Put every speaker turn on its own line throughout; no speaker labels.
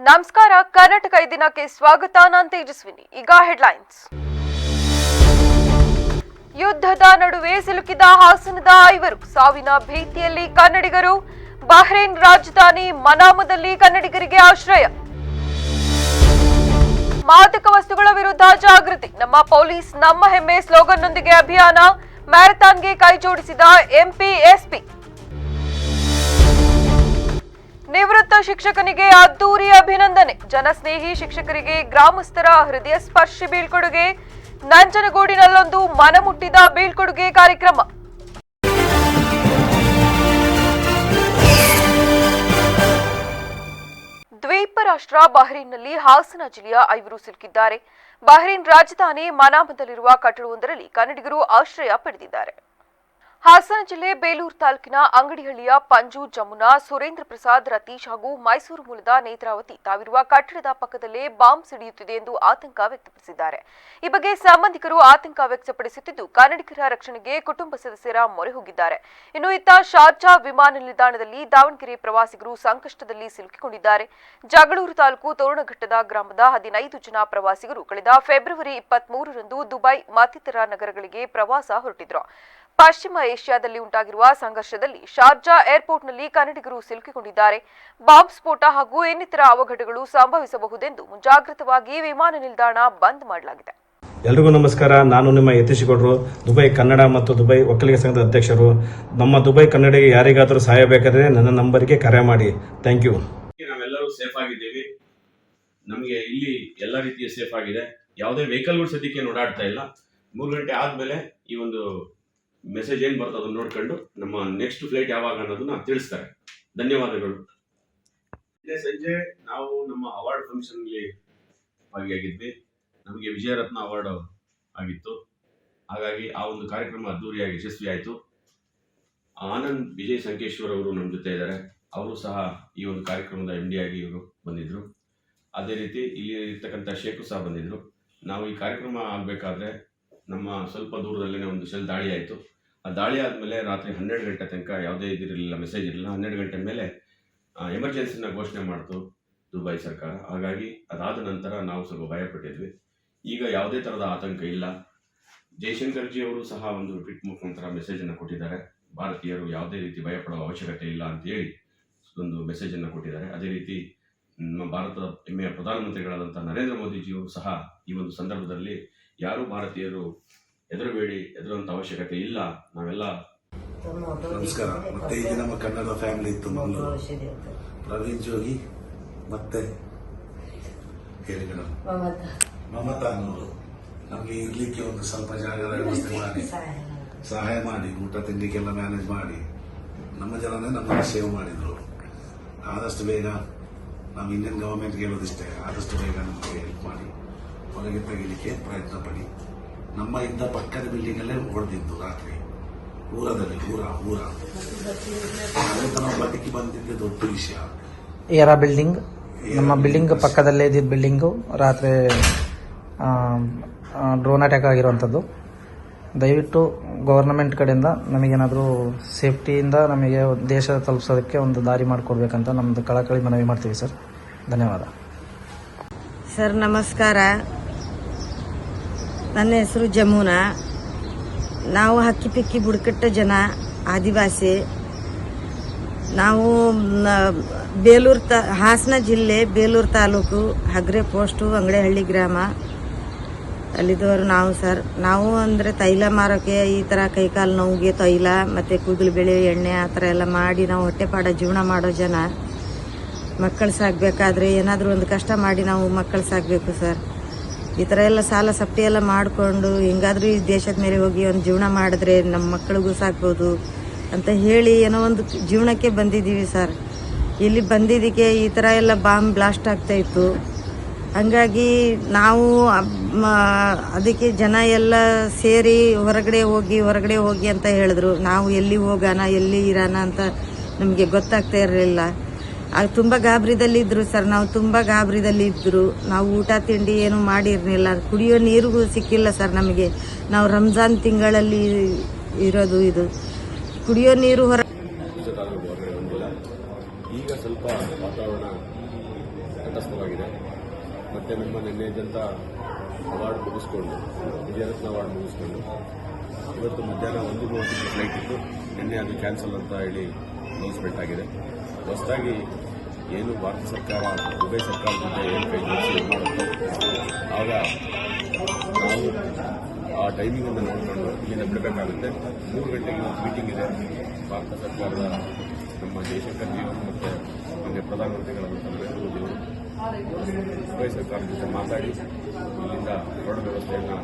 ನಮಸ್ಕಾರ, ಕರ್ನಾಟಕ ಈ ದಿನಕ್ಕೆ ಸ್ವಾಗತ. ನಾನು ತೇಜಸ್ವಿನಿ. ಈಗ ಹೆಡ್ಲೈನ್ಸ್. ಯುದ್ಧದ ನಡುವೆ ಸಿಲುಕಿದ ಹಾಸನದ 5 ಸಾವಿನ ಭೀತಿಯಲ್ಲಿ ಕನ್ನಡಿಗರು. ಬಹ್ರೇನ್ ರಾಜಧಾನಿ ಮನಾಮದಲ್ಲಿ ಕನ್ನಡಿಗರಿಗೆ ಆಶ್ರಯ. ಮಾದಕ ವಸ್ತುಗಳ ವಿರುದ್ಧ ಜಾಗೃತಿ, ನಮ್ಮ ಪೊಲೀಸ್ ನಮ್ಮ ಹೆಮ್ಮೆ ಸ್ಲೋಗನ್ನೊಂದಿಗೆ ಅಭಿಯಾನ. ಮ್ಯಾರಥಾನ್ಗೆ ಕೈ ಜೋಡಿಸಿದ ಎಂಪಿ ಎಸ್ಪಿ. ನಿವೃತ್ತ ಶಿಕ್ಷಕನಿಗೆ ಅದ್ದೂರಿ ಅಭಿನಂದನೆ. ಜನಸ್ನೇಹಿ ಶಿಕ್ಷಕರಿಗೆ ಗ್ರಾಮಸ್ಥರ ಹೃದಯ ಸ್ಪರ್ಶಿ ಬೀಳ್ಕೊಡುಗೆ. ನಂಜನಗೂಡಿನಲ್ಲೊಂದು ಮನಮುಟ್ಟಿದ ಬೀಳ್ಕೊಡುಗೆ ಕಾರ್ಯಕ್ರಮ. ದ್ವೀಪ ರಾಷ್ಟ್ರ ಬಹ್ರೇನ್ನಲ್ಲಿ ಹಾಸನ ಜಿಲ್ಲೆಯ 5 ಸಿಲುಕಿದ್ದಾರೆ. ಬಹ್ರೇನ್ ರಾಜಧಾನಿ ಮನಾಮದಲ್ಲಿರುವ ಕಟ್ಟಡವೊಂದರಲ್ಲಿ ಕನ್ನಡಿಗರು ಆಶ್ರಯ ಪಡೆದಿದ್ದಾರೆ. ಹಾಸನ ಜಿಲ್ಲೆ ಬೇಲೂರು ತಾಲೂಕಿನ ಅಂಗಡಿಹಳ್ಳಿಯ ಪಂಜು, ಜಮುನಾ, ಸುರೇಂದ್ರ ಪ್ರಸಾದ್, ರತೀಶ್ ಹಾಗೂ ಮೈಸೂರು ಮೂಲದ ನೇತ್ರಾವತಿ ತಾವಿರುವ ಕಟ್ಟಡದ ಪಕ್ಕದಲ್ಲೇ ಬಾಂಬ್ ಸಿಡಿಯುತ್ತಿದೆ ಎಂದು ಆತಂಕ ವ್ಯಕ್ತಪಡಿಸಿದ್ದಾರೆ. ಈ ಬಗ್ಗೆ ಸಂಬಂಧಿಕರು ಆತಂಕ ವ್ಯಕ್ತಪಡಿಸುತ್ತಿದ್ದು, ಕನ್ನಡಿಗರ ರಕ್ಷಣೆಗೆ ಕುಟುಂಬ ಸದಸ್ಯರ ಮೊರೆ ಹೋಗಿದ್ದಾರೆ. ಇನ್ನು ಇತ್ತ ಶಾರ್ಜಾ ವಿಮಾನ ನಿಲ್ದಾಣದಲ್ಲಿ ದಾವಣಗೆರೆ ಪ್ರವಾಸಿಗರು ಸಂಕಷ್ಟದಲ್ಲಿ ಸಿಲುಕಿಕೊಂಡಿದ್ದಾರೆ. ಜಗಳೂರು ತಾಲೂಕು ತೋರಣಘಟ್ಟದ ಗ್ರಾಮದ 15 ಜನ ಪ್ರವಾಸಿಗರು ಕಳೆದ ಫೆಬ್ರವರಿ 23ರಂದು ದುಬೈ ಮತ್ತಿತರ ನಗರಗಳಿಗೆ ಪ್ರವಾಸ ಹೊರಟಿದ್ರು. ಪಶ್ಚಿಮ ಏಷ್ಯಾದಲ್ಲಿ ಉಂಟಾಗಿರುವ ಸಂಘರ್ಷದಲ್ಲಿ ಶಾರ್ಜಾ ಏರ್ಪೋರ್ಟ್ನಲ್ಲಿ ಕನ್ನಡಿಗರು ಸಿಲುಕಿಕೊಂಡಿದ್ದಾರೆ. ಬಾಂಬ್ ಸ್ಫೋಟ ಹಾಗೂ ಇನ್ನಿತರ ಅವಘಡಗಳು ಸಂಭವಿಸಬಹುದೆಂದು ಮುಂಜಾಗ್ರತವಾಗಿ ವಿಮಾನ ನಿಲ್ದಾಣ ಬಂದ್ ಮಾಡಲಾಗಿದೆ.
ಎಲ್ರಿಗೂ ನಮಸ್ಕಾರ. ನಾನು ನಿಮ್ಮ ಯತೀಶ್ಗೌಡರು, ದುಬೈ ಕನ್ನಡ ಮತ್ತು ದುಬೈ ಒಕ್ಕಲಿಗ ಸಂಘದ ಅಧ್ಯಕ್ಷರು. ನಮ್ಮ ದುಬೈ ಕನ್ನಡಿಗೆ ಯಾರಿಗಾದರೂ ಸಹಾಯ ಬೇಕಾದರೆ ನನ್ನ ನಂಬರ್ಗೆ ಕರೆ ಮಾಡಿ. Thank you.
ನಾವೆಲ್ಲರೂ ಸೇಫ್ ಆಗಿದ್ದೀವಿ. ನಮಗೆ ಇಲ್ಲಿ ಎಲ್ಲ ರೀತಿಯ ಸೇಫ್ ಆಗಿದೆ. ಯಾವುದೇ ವೆಹಿಕಲ್ಗಳು ಸದ್ಯಕ್ಕೆ ಓಡಾಡ್ತಾ ಇಲ್ಲ. 3 ಗಂಟೆ ಆದಮೇಲೆ ಈ ಒಂದು ಮೆಸೇಜ್ ಏನು ಬರ್ತದೆ ಅದನ್ನು ನೋಡ್ಕೊಂಡು ನಮ್ಮ ನೆಕ್ಸ್ಟ್ ಫ್ಲೈಟ್ ಯಾವಾಗ ಅನ್ನೋದನ್ನ ತಿಳಿಸ್ತಾರೆ. ಧನ್ಯವಾದಗಳು. ಇದೇ ಸಂಜೆ ನಾವು ನಮ್ಮ ಅವಾರ್ಡ್ ಫಂಕ್ಷನ್ಗೆ ಭಾಗಿಯಾಗಿದ್ವಿ. ನಮಗೆ ವಿಜಯರತ್ನ ಅವಾರ್ಡ್ ಆಗಿತ್ತು. ಹಾಗಾಗಿ ಆ ಒಂದು ಕಾರ್ಯಕ್ರಮ ಅದ್ದೂರಿಯಾಗಿ ಯಶಸ್ವಿ ಆಯಿತು. ಆನಂದ್ ವಿಜಯ್ ಸಂಕೇಶ್ವರ್ ಅವರು ನಮ್ಮ ಜೊತೆ ಇದ್ದಾರೆ. ಅವರು ಸಹ ಈ ಒಂದು ಕಾರ್ಯಕ್ರಮದ MD ಆಗಿ ಇವರು ಬಂದಿದ್ದರು. ಅದೇ ರೀತಿ ಇಲ್ಲಿ ಇರ್ತಕ್ಕಂಥ ಶೇಖು ಸಹ ಬಂದಿದ್ದರು. ನಾವು ಈ ಕಾರ್ಯಕ್ರಮ ಆಗಬೇಕಾದ್ರೆ ನಮ್ಮ ಸ್ವಲ್ಪ ದೂರದಲ್ಲೇ ಒಂದು ಶೆಲ್ ದಾಳಿ ಆಯಿತು. ಆ ದಾಳಿ ಆದಮೇಲೆ ರಾತ್ರಿ 12 ಗಂಟೆ ತನಕ ಯಾವುದೇ ಇದಿರಲಿಲ್ಲ, ಮೆಸೇಜ್ ಇರಲಿಲ್ಲ. 12 ಗಂಟೆ ಮೇಲೆ ಎಮರ್ಜೆನ್ಸಿನ ಘೋಷಣೆ ಮಾಡ್ತು ದುಬೈ ಸರ್ಕಾರ. ಹಾಗಾಗಿ ಅದಾದ ನಂತರ ನಾವು ಸ್ವಲ್ಪ ಭಯಪಟ್ಟಿದ್ವಿ. ಈಗ ಯಾವುದೇ ಥರದ ಆತಂಕ ಇಲ್ಲ. ಜೈಶಂಕರ್ಜಿ ಅವರು ಸಹ ಒಂದು ಟ್ವೀಟ್ ಮುಖಾಂತರ ಮೆಸೇಜನ್ನು ಕೊಟ್ಟಿದ್ದಾರೆ. ಭಾರತೀಯರು ಯಾವುದೇ ರೀತಿ ಭಯಪಡುವ ಅವಶ್ಯಕತೆ ಇಲ್ಲ ಅಂತೇಳಿ ಒಂದು ಮೆಸೇಜನ್ನು ಕೊಟ್ಟಿದ್ದಾರೆ. ಅದೇ ರೀತಿ ನಮ್ಮ ಭಾರತದ ಹೆಮ್ಮೆಯ ಪ್ರಧಾನಮಂತ್ರಿಗಳಾದಂಥ ನರೇಂದ್ರ ಮೋದಿಜಿಯವರು ಸಹ ಈ ಒಂದು ಸಂದರ್ಭದಲ್ಲಿ ಯಾರೂ ಭಾರತೀಯರು ಹೆದರುವಂಥ ಅವಶ್ಯಕತೆ ಇಲ್ಲ, ನಾವೆಲ್ಲ.
ನಮಸ್ಕಾರ. ಮತ್ತೆ ಈಗ ನಮ್ಮ ಕನ್ನಡ ಫ್ಯಾಮಿಲಿ ಇತ್ತು. ಪ್ರವೀಣ್ ಜೋಗಿ ಮತ್ತೆ ಮಮತಾ ಅನ್ನೋರು ನಮಗೆ ಇರ್ಲಿಕ್ಕೆ ಒಂದು ಸ್ವಲ್ಪ ಜಾಗದ ವ್ಯವಸ್ಥೆ ಮಾಡಿ ಸಹಾಯ ಮಾಡಿ ಊಟ ತಿಂಡಿಗೆಲ್ಲ ಮ್ಯಾನೇಜ್ ಮಾಡಿ ನಮ್ಮ ಜನನೇ ನಮ್ಮನ್ನು ಸೇವ್ ಮಾಡಿದ್ರು. ಆದಷ್ಟು ಬೇಗ ನಾವು ಇಂಡಿಯನ್ ಗವರ್ಮೆಂಟ್ಗೆ ಹೇಳೋದಿಷ್ಟೇ, ಆದಷ್ಟು ಬೇಗ ನಮಗೆ ಹೆಲ್ಪ್ ಮಾಡಿ ಹೊರಗೆ ತೆಗಿಲಿಕ್ಕೆ ಪ್ರಯತ್ನ ಪಡಿ. ನಮ್ಮ ಇದ್ದ ಪಕ್ಕದ ಬಿಲ್ಡಿಂಗ್ ಅಲ್ಲೇ ಹೊಡೆದಿದ್ದು ರಾತ್ರಿ ಊರದಲ್ಲಿ ಊರ ನಾವು ಬದುಕಿ ಬಂದಿದ್ದೆ ದೊಡ್ಡ ವಿಷಯ.
ಏರಾ ಬಿಲ್ಡಿಂಗ್, ನಮ್ಮ ಬಿಲ್ಡಿಂಗ್ ಪಕ್ಕದಲ್ಲೇ ಇದ್ದಿದ್ದ ಬಿಲ್ಡಿಂಗು ರಾತ್ರಿ ಡ್ರೋನ್ ಅಟ್ಯಾಕ್ ಆಗಿರುವಂಥದ್ದು. ದಯವಿಟ್ಟು ಗವರ್ನಮೆಂಟ್ ಕಡೆಯಿಂದ ನಮಗೇನಾದರೂ ಸೇಫ್ಟಿಯಿಂದ ನಮಗೆ ದೇಶ ತಲುಪಿಸೋದಕ್ಕೆ ಒಂದು ದಾರಿ ಮಾಡಿಕೊಡ್ಬೇಕಂತ ನಮ್ಮದು ಕಳಕಳಿ ಮನವಿ ಮಾಡ್ತೀವಿ ಸರ್. ಧನ್ಯವಾದ
ಸರ್. ನಮಸ್ಕಾರ. ನನ್ನ ಹೆಸರು ಜಮುನಾ. ನಾವು ಹಕ್ಕಿ ಪಿಕ್ಕಿ ಬುಡಕಟ್ಟ ಜನ, ಆದಿವಾಸಿ. ನಾವು ಹಾಸನ ಜಿಲ್ಲೆ ಬೇಲೂರು ತಾಲೂಕು ಹಗ್ರೆ ಪೋಸ್ಟು ಅಂಗಡಿಹಳ್ಳಿ ಗ್ರಾಮ ಅಲ್ಲಿದ್ದವರು ನಾವು ಸರ್. ನಾವು ಅಂದರೆ ತೈಲ ಮಾರೋಕ್ಕೆ ಈ ಥರ ಕೈಕಾಲು ನೋವಿಗೆ ತೈಲ ಮತ್ತು ಕೂದಲು ಬೆಳೆ ಎಣ್ಣೆ ಆ ಥರ ಎಲ್ಲ ಮಾಡಿ ನಾವು ಹೊಟ್ಟೆಪಾಡ ಜೀವನ ಮಾಡೋ ಜನ. ಮಕ್ಕಳು ಸಾಕಬೇಕಾದ್ರೆ ಏನಾದರೂ ಒಂದು ಕಷ್ಟ ಮಾಡಿ ನಾವು ಮಕ್ಕಳು ಸಾಕಬೇಕು ಸರ್. ಈ ಥರ ಎಲ್ಲ ಸಾಲ ಸಪ್ಟಿ ಎಲ್ಲ ಮಾಡಿಕೊಂಡು ಹಿಂಗಾದ್ರೂ ಈ ದೇಶದ ಮೇಲೆ ಹೋಗಿ ಒಂದು ಜೀವನ ಮಾಡಿದ್ರೆ ನಮ್ಮ ಮಕ್ಕಳಿಗೂ ಸಾಕ್ಬೋದು ಅಂತ ಹೇಳಿ ಏನೋ ಒಂದು ಜೀವನಕ್ಕೆ ಬಂದಿದ್ದೀವಿ ಸರ್. ಇಲ್ಲಿ ಬಂದಿದ್ದಕ್ಕೆ ಈ ಥರ ಎಲ್ಲ ಬಾಂಬ್ ಬ್ಲಾಸ್ಟ್ ಆಗ್ತಾಯಿತ್ತು. ಹಂಗಾಗಿ ನಾವು ಅದಕ್ಕೆ ಜನ ಎಲ್ಲ ಸೇರಿ ಹೊರಗಡೆ ಹೋಗಿ ಅಂತ ಹೇಳಿದ್ರು. ನಾವು ಎಲ್ಲಿ ಹೋಗೋಣ ಎಲ್ಲಿ ಇರೋಣ ಅಂತ ನಮಗೆ ಗೊತ್ತಾಗ್ತಾ ಇರಲಿಲ್ಲ. ಆಗ ತುಂಬ ಗಾಬರಿದಲ್ಲಿದ್ದರು ಸರ್. ನಾವು ತುಂಬ ಗಾಬರಿದಲ್ಲಿದ್ದರು. ನಾವು ಊಟ ತಿಂಡಿ ಏನು ಮಾಡಿರಲಿಲ್ಲ. ಕುಡಿಯೋ ನೀರಿಗೂ ಸಿಕ್ಕಿಲ್ಲ ಸರ್ ನಮಗೆ. ನಾವು ರಂಜಾನ್ ತಿಂಗಳಲ್ಲಿ ಇರೋದು. ಇದು ಕುಡಿಯೋ ನೀರು
ಈಗ ಸ್ವಲ್ಪ ವಾತಾವರಣ ತಟಸ್ಥವಾಗಿ ಮತ್ತು ನಮ್ಮ ನಿನ್ನೆದಂಥ ಅವಾರ್ಡ್ ಮುಗಿಸ್ಕೊಂಡು ವಿಜಯರತ್ನ ಅವಾರ್ಡ್ ಮುಗಿಸ್ಕೊಂಡು ಇವತ್ತು ಮಧ್ಯಾಹ್ನ 1:30 ಫ್ಲೈಟ್ ಇತ್ತು. ನಿನ್ನೆ ಅದು ಕ್ಯಾನ್ಸಲ್ ಅಂತ ಹೇಳಿ ಅನೌನ್ಸ್ಮೆಂಟ್ ಆಗಿದೆ. ಹೊಸದಾಗಿ ಏನು ಭಾರತ ಸರ್ಕಾರ ದುಬೈ ಸರ್ಕಾರದ ಜೊತೆ ಏನು ಕೈ ಜೋಡಿಸಿ ಮಾಡುತ್ತೋ ಆಗ ನಾವು ಆ ಟೈಮಿಂಗನ್ನು ನೋಡಿಕೊಂಡು ಇಲ್ಲಿಂದ ಬಿಡಬೇಕಾಗುತ್ತೆ. 3 ಗಂಟೆಗೆ ಒಂದು ಮೀಟಿಂಗ್ ಇದೆ ಭಾರತ ಸರ್ಕಾರದ ನಮ್ಮ ಜಯಶಂಕರ್ ಜಿ ಅವರು ಮತ್ತು ಮಾನ್ಯ ಪ್ರಧಾನಮಂತ್ರಿಗಳಾದಂಥ ನರೇಂದ್ರ ಮೋದಿ ಅವರು ದುಬೈ ಸರ್ಕಾರದ ಜೊತೆ ಮಾತಾಡಿ ಇಲ್ಲಿಂದ ಹೊರಡ ವ್ಯವಸ್ಥೆಯನ್ನು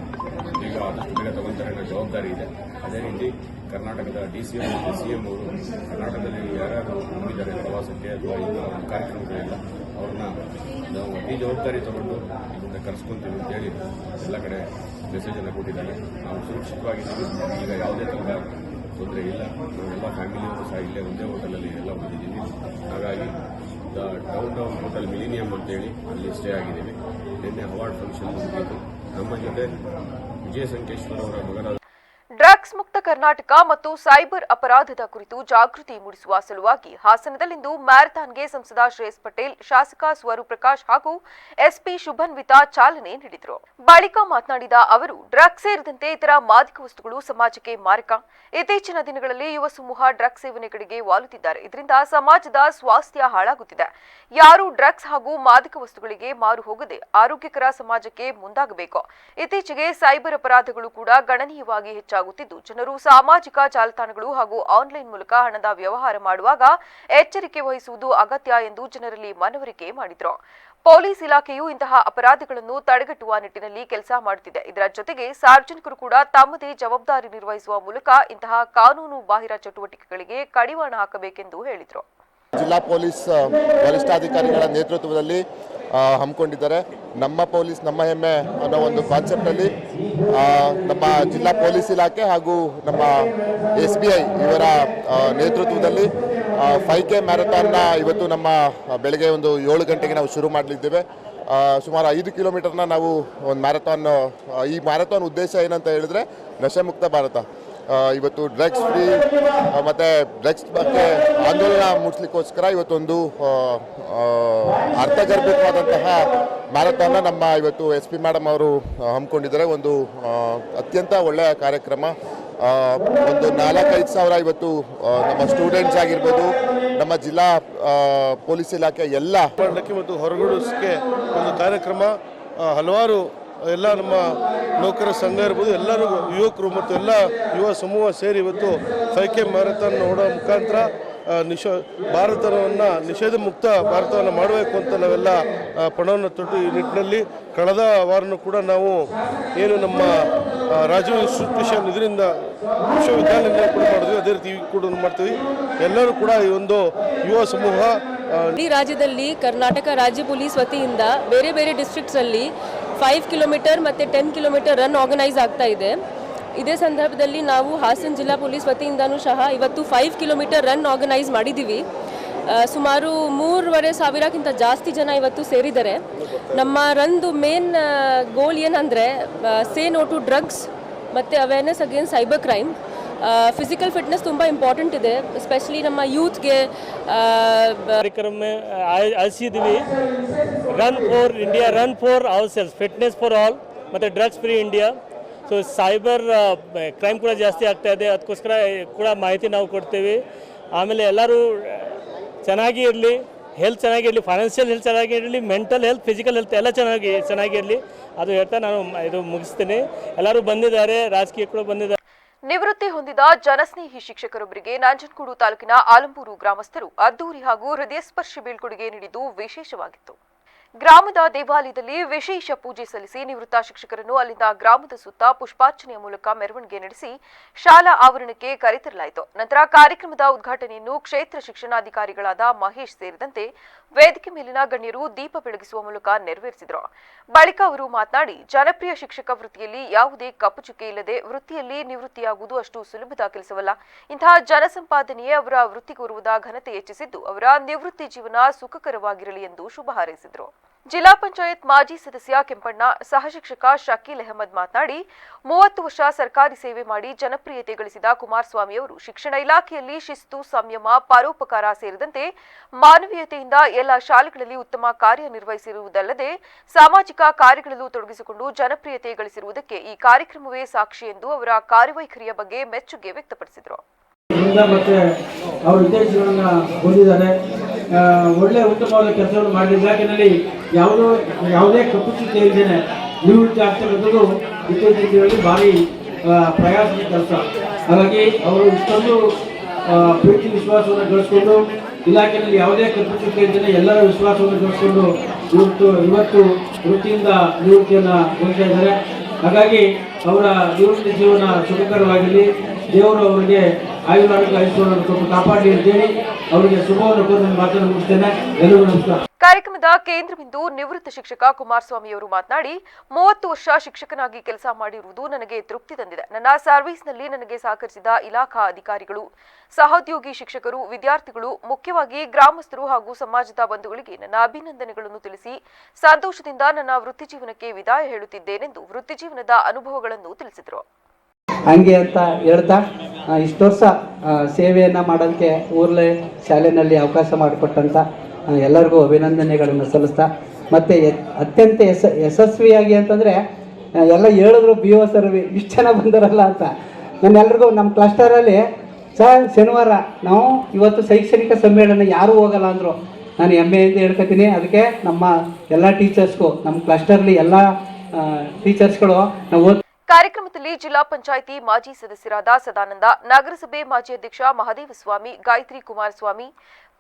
ಈಗ ಆದಷ್ಟು ಬೇಗ ತಗೊಂತಾರೆ ಅನ್ನೋ ಜವಾಬ್ದಾರಿ ಇದೆ. ಅದೇ ರೀತಿ ಕರ್ನಾಟಕದ DCM ಮತ್ತು CM ಅವರು ಕರ್ನಾಟಕದಲ್ಲಿ ಯಾರ್ಯಾರು ಹೋಗಿದ್ದಾರೆ ಪ್ರವಾಸಕ್ಕೆ ಅಥವಾ ಇನ್ನೂ ಕಾರ್ಯಕ್ರಮಗಳಿಲ್ಲ ಅವ್ರನ್ನ ನಾವು ಅತಿ ಜವಾಬ್ದಾರಿ ತಗೊಂಡು ಇಲ್ಲಿಂದ ಕರೆಸ್ಕೊಂತೀವಿ ಅಂತೇಳಿ ಎಲ್ಲ ಕಡೆ ಮೆಸೇಜನ್ನು ಕೊಟ್ಟಿದ್ದಾರೆ. ನಾವು ಸುರಕ್ಷಿತವಾಗಿದ್ದೀವಿ. ಈಗ ಯಾವುದೇ ಥರದ ತೊಂದರೆ ಇಲ್ಲ. ನಾವೆಲ್ಲ ಫ್ಯಾಮಿಲಿಯವರು ಸಹ ಇಲ್ಲೇ ಒಂದೇ ಹೋಟೆಲಲ್ಲಿ ಎಲ್ಲ ಬಂದಿದ್ದೀವಿ. ಹಾಗಾಗಿ ಡೌನ್ ಹೋಟೆಲ್ ಮಿಲಿನಿಯಂ ಅಂತೇಳಿ ಅಲ್ಲಿ ಸ್ಟೇ ಆಗಿದ್ದೀವಿ. ನಿನ್ನೆ ಅವಾರ್ಡ್ ಫಂಕ್ಷನ್ ಮುಗಿಯಿತು. ನಮ್ಮ ಜೊತೆ ವಿಜಯ ಸಂಕೇಶ್ವರ ಅವರ ಮಗನಾದ
ಡ್ರಗ್ಸ್ ಮುಕ್ತ ಕರ್ನಾಟಕ ಮತ್ತು ಸೈಬರ್ ಅಪರಾಧದ ಕುರಿತು ಜಾಗೃತಿ ಮೂಡಿಸುವ ಸಲುವಾಗಿ ಹಾಸನದಲ್ಲಿಂದು ಮ್ಯಾರಥಾನ್ಗೆ ಸಂಸದ ಶ್ರೇಯಸ್ ಪಟೇಲ್, ಶಾಸಕ ಸ್ವರೂಪ್ ಪ್ರಕಾಶ್ ಹಾಗೂ ಎಸ್ಪಿ ಶುಭನ್ವಿತಾ ಚಾಲನೆ ನೀಡಿದರು. ಬಳಿಕ ಮಾತನಾಡಿದ ಅವರು, ಡ್ರಗ್ಸ್ ಸೇರಿದಂತೆ ಇತರ ಮಾದಕ ವಸ್ತುಗಳು ಸಮಾಜಕ್ಕೆ ಮಾರಕ. ಇತ್ತೀಚಿನ ದಿನಗಳಲ್ಲಿ ಯುವ ಸಮೂಹ ಡ್ರಗ್ಸ್ ಸೇವನೆ ಕಡೆಗೆ ವಾಲುತ್ತಿದ್ದಾರೆ. ಇದರಿಂದ ಸಮಾಜದ ಸ್ವಾಸ್ಥ್ಯ ಹಾಳಾಗುತ್ತಿದೆ. ಯಾರು ಡ್ರಗ್ಸ್ ಹಾಗೂ ಮಾದಕ ವಸ್ತುಗಳಿಗೆ ಮಾರು ಹೋಗದೆ ಆರೋಗ್ಯಕರ ಸಮಾಜಕ್ಕೆ ಮುಂದಾಗಬೇಕು. ಇತ್ತೀಚೆಗೆ ಸೈಬರ್ ಅಪರಾಧಗಳು ಕೂಡ ಗಣನೀಯವಾಗಿ ಹೆಚ್ಚಾಗುತ್ತಿದ್ದು, ಜನರು ಸಾಮಾಜಿಕ ಜಾಲತಾಣಗಳು ಹಾಗೂ ಆನ್ಲೈನ್ ಮೂಲಕ ಹಣದ ವ್ಯವಹಾರ ಮಾಡುವಾಗ ಎಚ್ಚರಿಕೆ ವಹಿಸುವುದು ಅಗತ್ಯ ಎಂದು ಜನರಲ್ಲಿ ಮನವರಿಕೆ ಮಾಡಿದರು. ಪೊಲೀಸ್ ಇಲಾಖೆಯು ಇಂತಹ ಅಪರಾಧಗಳನ್ನು ತಡೆಗಟ್ಟುವ ನಿಟ್ಟಿನಲ್ಲಿ ಕೆಲಸ ಮಾಡುತ್ತಿದೆ. ಇದರ ಜೊತೆಗೆ ಸಾರ್ವಜನಿಕರು ಕೂಡ ತಮ್ಮದೇ ಜವಾಬ್ದಾರಿ ನಿರ್ವಹಿಸುವ ಮೂಲಕ ಇಂತಹ ಕಾನೂನು ಬಾಹಿರ ಚಟುವಟಿಕೆಗಳಿಗೆ ಕಡಿವಾಣ ಹಾಕಬೇಕೆಂದು ಹೇಳಿದರು.
ಜಿಲ್ಲಾ ಪೊಲೀಸ್ ವರಿಷ್ಠಾಧಿಕಾರಿಗಳ ನೇತೃತ್ವದಲ್ಲಿ ಹಮ್ಮಿಕೊಂಡಿದ್ದಾರೆ. ನಮ್ಮ ಪೊಲೀಸ್ ನಮ್ಮ ಹೆಮ್ಮೆ ಅನ್ನೋ ಒಂದು ಕಾನ್ಸೆಪ್ಟಲ್ಲಿ ನಮ್ಮ ಜಿಲ್ಲಾ ಪೊಲೀಸ್ ಇಲಾಖೆ ಹಾಗೂ ನಮ್ಮ SBI ಇವರ ನೇತೃತ್ವದಲ್ಲಿ 5K ಮ್ಯಾರಥಾನ್ನ ಇವತ್ತು ನಮ್ಮ ಬೆಳಗ್ಗೆ ಒಂದು 7 ಗಂಟೆಗೆ ನಾವು ಶುರು ಮಾಡಲಿದ್ದೇವೆ. ಸುಮಾರು 5 ಕಿಲೋಮೀಟರ್ನ ನಾವು ಒಂದು ಮ್ಯಾರಥಾನ್. ಈ ಮ್ಯಾರಥಾನ್ ಉದ್ದೇಶ ಏನಂತ ಹೇಳಿದ್ರೆ ನಶೆ ಮುಕ್ತ ಭಾರತ. ಇವತ್ತು ಡ್ರಗ್ಸ್ ಫ್ರೀ ಮತ್ತು ಡ್ರಗ್ಸ್ ಬಗ್ಗೆ ಆಂದೋಲನ ಮೂಡಿಸ್ಲಿಕ್ಕೋಸ್ಕರ ಇವತ್ತೊಂದು ಅರ್ಥಗರ್ಭಿತವಾದಂತಹ ಮ್ಯಾರಥಾನ್ನ ನಮ್ಮ ಇವತ್ತು SP ಮೇಡಮ್ ಅವರು ಹಮ್ಮಿಕೊಂಡಿದ್ದಾರೆ. ಒಂದು ಅತ್ಯಂತ ಒಳ್ಳೆಯ ಕಾರ್ಯಕ್ರಮ. ಒಂದು 4-5 ಸಾವಿರ ಇವತ್ತು ನಮ್ಮ ಸ್ಟೂಡೆಂಟ್ಸ್ ಆಗಿರ್ಬೋದು, ನಮ್ಮ ಜಿಲ್ಲಾ ಪೊಲೀಸ್ ಇಲಾಖೆ ಎಲ್ಲ
ಮಾಡಲಿಕ್ಕೆ ಮತ್ತು ಹೊರಗೂಡಿಸೋಕ್ಕೆ ಒಂದು ಕಾರ್ಯಕ್ರಮ. ಹಲವಾರು ಎಲ್ಲ ನಮ್ಮ ನೌಕರ ಸಂಘ ಇರ್ಬೋದು, ಎಲ್ಲರೂ ಯುವಕರು ಮತ್ತು ಎಲ್ಲ ಯುವ ಸಮೂಹ ಸೇರಿ ಇವತ್ತು 5K ಮ್ಯಾರಥಾನ್ ನೋಡೋ ಮುಖಾಂತರ ಭಾರತವನ್ನು ನಿಷೇಧ ಮುಕ್ತ ಭಾರತವನ್ನು ಮಾಡಬೇಕು ಅಂತ ನಾವೆಲ್ಲ ಪಣವನ್ನು ತೊಟ್ಟು ಈ ನಿಟ್ಟಿನಲ್ಲಿ ಕಳೆದ ವಾರನೂ ಕೂಡ ನಾವು ಏನು ನಮ್ಮ ರಾಜೀವ್ ಇನ್ಸ್ಟಿಟ್ಯೂಷನ್ ಇದರಿಂದ ವಿಶ್ವವಿದ್ಯಾಲಯದಿಂದ ಕೂಡ ಮಾಡಿದ್ವಿ, ಅದೇ ರೀತಿ ಕೂಡ ಮಾಡ್ತೀವಿ. ಎಲ್ಲರೂ ಕೂಡ ಈ ಒಂದು ಯುವ ಸಮೂಹ
ಇಡೀ ರಾಜ್ಯದಲ್ಲಿ ಕರ್ನಾಟಕ ರಾಜ್ಯ ಪೊಲೀಸ್ ವತಿಯಿಂದ ಬೇರೆ ಬೇರೆ ಡಿಸ್ಟ್ರಿಕ್ಟ್ಸಲ್ಲಿ 5 ಕಿಲೋಮೀಟರ್ ಮತ್ತು 10 ಕಿಲೋಮೀಟರ್ ರನ್ ಆರ್ಗನೈಸ್ ಆಗ್ತಾ ಇದೆ. ಇದೇ ಸಂದರ್ಭದಲ್ಲಿ ನಾವು ಹಾಸನ ಜಿಲ್ಲಾ ಪೊಲೀಸ್ ವತಿಯಿಂದನೂ ಸಹ ಇವತ್ತು 5 ಕಿಲೋಮೀಟರ್ ರನ್ ಆರ್ಗನೈಸ್ ಮಾಡಿದ್ದೀವಿ. ಸುಮಾರು 3,500ಕ್ಕಿಂತ ಜಾಸ್ತಿ ಜನ ಇವತ್ತು ಸೇರಿದ್ದಾರೆ. ನಮ್ಮ ರನ್ದು ಮೇನ್ ಗೋಲ್ ಏನಂದರೆ ಸೇ ನೋ ಟು ಡ್ರಗ್ಸ್ ಮತ್ತು awareness against cyber crime. Physical fitness ತುಂಬ ಇಂಪಾರ್ಟೆಂಟ್ ಇದೆ, ಎಸ್ಪೆಷಲಿ ನಮ್ಮ ಯೂತ್ಗೆ.
ಕಾರ್ಯಕ್ರಮ ಆಯೋಜಿಸಿದ್ವಿ. Run for India, run for ourselves, fitness for all ಮತ್ತು drugs free India. So cyber crime ಕೂಡ ಜಾಸ್ತಿ ಆಗ್ತಾ ಇದೆ, ಅದಕ್ಕೋಸ್ಕರ ಕೂಡ ಮಾಹಿತಿ ನಾವು ಕೊಡ್ತೀವಿ. ಆಮೇಲೆ ಎಲ್ಲರೂ ಚೆನ್ನಾಗಿ ಇರಲಿ, ಹೆಲ್ತ್ ಚೆನ್ನಾಗಿರಲಿ, ಫೈನಾನ್ಷಿಯಲ್ ಹೆಲ್ತ್ ಚೆನ್ನಾಗಿರಲಿ, ಮೆಂಟಲ್ ಹೆಲ್ತ್, ಫಿಸಿಕಲ್ ಹೆಲ್ತ್ ಎಲ್ಲ ಚೆನ್ನಾಗಿರಲಿ. ಅದು ಹೇಳ್ತಾ ನಾನು ಇದು ಮುಗಿಸ್ತೀನಿ. ಎಲ್ಲರೂ ಬಂದಿದ್ದಾರೆ, ರಾಜಕೀಯ ಕೂಡ ಬಂದಿದ್ದಾರೆ.
ನಿವೃತ್ತಿ ಹೊಂದಿದ ಜನಸ್ನೇಹಿ ಶಿಕ್ಷಕರೊಬ್ಬರಿಗೆ ನಂಜನಗೂಡು ತಾಲೂಕಿನ ಆಲಂಬೂರು ಗ್ರಾಮಸ್ಥರು ಅದ್ದೂರಿ ಹಾಗೂ ಹೃದಯಸ್ಪರ್ಶಿ ಬೀಳ್ಕೊಡುಗೆ ನೀಡಿದ್ದು ವಿಶೇಷವಾಗಿತ್ತು. ಗ್ರಾಮದ ದೇವಾಲಯದಲ್ಲಿ ವಿಶೇಷ ಪೂಜೆ ಸಲ್ಲಿಸಿ ನಿವೃತ್ತ ಶಿಕ್ಷಕರನ್ನು ಅಲ್ಲಿಂದ ಗ್ರಾಮದ ಸುತ್ತ ಪುಷ್ಪಾರ್ಚನೆಯ ಮೂಲಕ ಮೆರವಣಿಗೆ ನಡೆಸಿ ಶಾಲಾ ಆವರಣಕ್ಕೆ ಕರೆತರಲಾಯಿತು. ನಂತರ ಕಾರ್ಯಕ್ರಮದ ಉದ್ಘಾಟನೆಯನ್ನು ಕ್ಷೇತ್ರ ಶಿಕ್ಷಣಾಧಿಕಾರಿಗಳಾದ ಮಹೇಶ್ ಸೇರಿದಂತೆ ವೇದಿಕೆ ಮೇಲಿನ ಗಣ್ಯರು ದೀಪ ಬೆಳಗಿಸುವ ಮೂಲಕ ನೆರವೇರಿಸಿದರು. ಬಳಿಕ ಅವರು ಮಾತನಾಡಿ, ಜನಪ್ರಿಯ ಶಿಕ್ಷಕ ವೃತ್ತಿಯಲ್ಲಿ ಯಾವುದೇ ಕಪ್ಪುಚುಕ್ಕೆ ಇಲ್ಲದೆ ವೃತ್ತಿಯಲ್ಲಿ ನಿವೃತ್ತಿಯಾಗುವುದು ಅಷ್ಟು ಸುಲಭದ ಕೆಲಸವಲ್ಲ. ಇಂತಹ ಜನಸಂಪಾದನೆಯೇ ಅವರ ವೃತ್ತಿ ಗೌರವದ ಘನತೆ ಹೆಚ್ಚಿಸಿದ್ದು ಅವರ ನಿವೃತ್ತಿ ಜೀವನ ಸುಖಕರವಾಗಿರಲಿ ಎಂದು ಶುಭ ಹಾರೈಸಿದರು. ಜಿಲ್ಲಾ ಪಂಚಾಯತ್ ಮಾಜಿ ಸದಸ್ಯ ಕೆಂಪಣ್ಣ, ಸಹಶಿಕ್ಷಕ ಶಕೀಲ್ ಅಹಮದ್ ಮಾತನಾಡಿ, 30 ವರ್ಷ ಸರ್ಕಾರಿ ಸೇವೆ ಮಾಡಿ ಜನಪ್ರಿಯತೆ ಗಳಿಸಿದ ಕುಮಾರಸ್ವಾಮಿ ಅವರು ಶಿಕ್ಷಣ ಇಲಾಖೆಯಲ್ಲಿ ಶಿಸ್ತು, ಸಂಯಮ, ಪರೋಪಕಾರ ಸೇರಿದಂತೆ ಮಾನವೀಯತೆಯಿಂದ ಎಲ್ಲ ಶಾಲೆಗಳಲ್ಲಿ ಉತ್ತಮ ಕಾರ್ಯನಿರ್ವಹಿಸಿರುವುದಲ್ಲದೆ ಸಾಮಾಜಿಕ ಕಾರ್ಯಗಳಲ್ಲೂ ತೊಡಗಿಸಿಕೊಂಡು ಜನಪ್ರಿಯತೆ ಗಳಿಸಿರುವುದಕ್ಕೆ ಈ ಕಾರ್ಯಕ್ರಮವೇ ಸಾಕ್ಷಿ ಎಂದು ಅವರ ಕಾರ್ಯವೈಖರಿಯ ಬಗ್ಗೆ ಮೆಚ್ಚುಗೆ ವ್ಯಕ್ತಪಡಿಸಿದರು.
ಮತ್ತೆ ಅವರು ಉದ್ದೇಶಗಳನ್ನು ಹೊಂದಿದ್ದಾರೆ. ಒಳ್ಳೆ ಉತ್ತಮವಾದ ಕೆಲಸವನ್ನು ಮಾಡಿದ ಇಲಾಖೆಯಲ್ಲಿ ಯಾವುದೇ ಕಪ್ಪುಚುಕ್ಕೆ ಇದ್ದೇನೆ ನಿವೃತ್ತಿ ಆಗ್ತಿರೋದು ಇತ್ತೀಚಿನ ದಿನಗಳಲ್ಲಿ ಭಾರಿ ಪ್ರಯಾಸದ ಕೆಲಸ. ಹಾಗಾಗಿ ಅವರು ಇಷ್ಟೊಂದು ಪ್ರೀತಿ ವಿಶ್ವಾಸವನ್ನು ಗಳಿಸಿಕೊಂಡು ಇಲಾಖೆಯಲ್ಲಿ ಯಾವುದೇ ಕಪ್ಪುಚುಕ್ಕೆ ಇದ್ದೇನೆ ಎಲ್ಲರ ವಿಶ್ವಾಸವನ್ನು ಗಳಿಸಿಕೊಂಡು ಇವತ್ತು ವೃತ್ತಿಯಿಂದ ನಿವೃತ್ತಿಯನ್ನು ಹೊಂದ್ತಾ ಇದ್ದಾರೆ. ಹಾಗಾಗಿ ಅವರ ನಿವೃತ್ತಿ ಜೀವನ ಸುಖಕರವಾಗಿರಲಿ, ದೇವರು ಅವರಿಗೆ ಆಯುರಾರೋಗ್ಯ ಐಶ್ವರ್ಯವನ್ನು ಕೊಟ್ಟು ಕಾಪಾಡಲಿ ಅಂತೇಳಿ ಅವರಿಗೆ ಶುಭವನ್ನು ಕೋರಿ ಮಾತನ್ನು ಮುಗಿಸ್ತೇನೆ. ಎಲ್ಲರಿಗೂ ನಮಸ್ಕಾರ.
ಕಾರ್ಯಕ್ರಮದ ಕೇಂದ್ರ ಬಿಂದು ನಿವೃತ್ತ ಶಿಕ್ಷಕ ಕುಮಾರಸ್ವಾಮಿ ಅವರು ಮಾತನಾಡಿ, 30 ವರ್ಷ ಶಿಕ್ಷಕನಾಗಿ ಕೆಲಸ ಮಾಡಿರುವುದು ನನಗೆ ತೃಪ್ತಿ ತಂದಿದೆ. ನನ್ನ ಸರ್ವಿಸ್ನಲ್ಲಿ ನನಗೆ ಸಹಕರಿಸಿದ ಇಲಾಖಾ ಅಧಿಕಾರಿಗಳು, ಸಹೋದ್ಯೋಗಿ ಶಿಕ್ಷಕರು, ವಿದ್ಯಾರ್ಥಿಗಳು, ಮುಖ್ಯವಾಗಿ ಗ್ರಾಮಸ್ಥರು ಹಾಗೂ ಸಮಾಜದ ಬಂಧುಗಳಿಗೆ ನನ್ನ ಅಭಿನಂದನೆಗಳನ್ನು ತಿಳಿಸಿ ಸಂತೋಷದಿಂದ ನನ್ನ ವೃತ್ತಿ ಜೀವನಕ್ಕೆ ವಿದಾಯ ಹೇಳುತ್ತಿದ್ದೇನೆಂದು ವೃತ್ತಿ ಜೀವನದ ಅನುಭವಗಳನ್ನು ತಿಳಿಸಿದರು.
ಹಂಗೆ ಅಂತ ಹೇಳ್ತಾ ಇಷ್ಟು ವರ್ಷ ಸೇವೆಯನ್ನು ಮಾಡೋದಕ್ಕೆ ಊರ್ಲೆ ಶಾಲೆಯಲ್ಲಿ ಅವಕಾಶ ಮಾಡಿಕೊಟ್ಟಂಥ ಎಲ್ಲರಿಗೂ ಅಭಿನಂದನೆಗಳನ್ನು ಸಲ್ಲಿಸ್ತಾ, ಮತ್ತು ಅತ್ಯಂತ ಯಶಸ್ವಿಯಾಗಿ ಅಂತಂದರೆ ಎಲ್ಲ ಹೇಳಿದ್ರು ಬಿ ಒ ಸರ್ ಇಷ್ಟು ಜನ ಬಂದರಲ್ಲ ಅಂತ. ನಾನು ಎಲ್ರಿಗೂ ನಮ್ಮ ಕ್ಲಸ್ಟರಲ್ಲಿ ಶನಿವಾರ ನಾವು ಇವತ್ತು ಶೈಕ್ಷಣಿಕ ಸಮ್ಮೇಳನ ಯಾರೂ ಹೋಗಲ್ಲ ಅಂದರು. ನಾನು ಹೆಮ್ಮೆಯಿಂದ ಹೇಳ್ಕೊತೀನಿ. ಅದಕ್ಕೆ ನಮ್ಮ ಎಲ್ಲ ಟೀಚರ್ಸ್ಗೂ, ನಮ್ಮ ಕ್ಲಸ್ಟರ್ಲಿ ಎಲ್ಲ ಟೀಚರ್ಸ್ಗಳು ನಾವು
ಕಾರ್ಯಕ್ರಮದಲ್ಲಿ ಜಿಲ್ಲಾ ಪಂಚಾಯಿತಿ ಮಾಜಿ ಸದಸ್ಯರಾದ ಸದಾನಂದ, ನಗರಸಭೆ ಮಾಜಿ ಅಧ್ಯಕ್ಷ ಮಹದೇವಸ್ವಾಮಿ, ಗಾಯತ್ರಿ ಕುಮಾರಸ್ವಾಮಿ,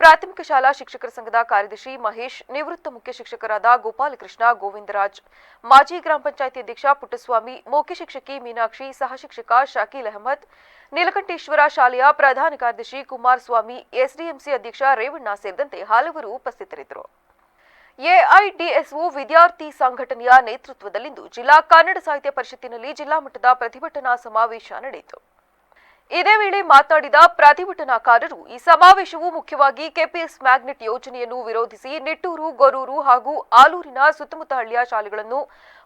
ಪ್ರಾಥಮಿಕ ಶಾಲಾ ಶಿಕ್ಷಕರ ಸಂಘದ ಕಾರ್ಯದರ್ಶಿ ಮಹೇಶ್, ನಿವೃತ್ತ ಮುಖ್ಯ ಶಿಕ್ಷಕರಾದ ಗೋಪಾಲಕೃಷ್ಣ, ಗೋವಿಂದರಾಜ್, ಮಾಜಿ ಗ್ರಾಮ ಪಂಚಾಯಿತಿ ಅಧ್ಯಕ್ಷ ಪುಟ್ಟಸ್ವಾಮಿ, ಮುಖ್ಯ ಶಿಕ್ಷಕಿ ಮೀನಾಕ್ಷಿ, ಸಹಶಿಕ್ಷಕ ಶಕೀಲ್ ಅಹಮದ್, ನೀಲಕಂಠೇಶ್ವರ ಶಾಲೆಯ ಪ್ರಧಾನ ಕಾರ್ಯದರ್ಶಿ ಕುಮಾರಸ್ವಾಮಿ, ಎಸ್ಡಿಎಂಸಿ ಅಧ್ಯಕ್ಷ ರೇವಣ್ಣ ಸೇರಿದಂತೆ ಹಲವರು ಉಪಸ್ಥಿತರಿದ್ದರು. ಎಐಡಿಎಸ್ಒ ವಿದ್ಯಾರ್ಥಿ ಸಂಘಟನೆಯ ನೇತೃತ್ವದಲ್ಲಿಂದು ಜಿಲ್ಲಾ ಕನ್ನಡ ಸಾಹಿತ್ಯ ಪರಿಷತ್ತಿನಲ್ಲಿ ಜಿಲ್ಲಾ ಮಟ್ಟದ ಪ್ರತಿಭಟನಾ ಸಮಾವೇಶ ನಡೆಯಿತು. ಇದೇ ವೇಳೆ ಮಾತನಾಡಿದ ಪ್ರತಿಭಟನಾಕಾರರು, ಈ ಸಮಾವೇಶವು ಮುಖ್ಯವಾಗಿ ಕೆಪಿಎಸ್ ಮ್ಯಾಗ್ನೆಟ್ ಯೋಜನೆಯನ್ನು ವಿರೋಧಿಸಿ ನಿಟ್ಟೂರು, ಗೊರೂರು ಹಾಗೂ ಆಲೂರಿನ ಸುತ್ತಮುತ್ತ ಹಳ್ಳಿಯ ಶಾಲೆಗಳನ್ನು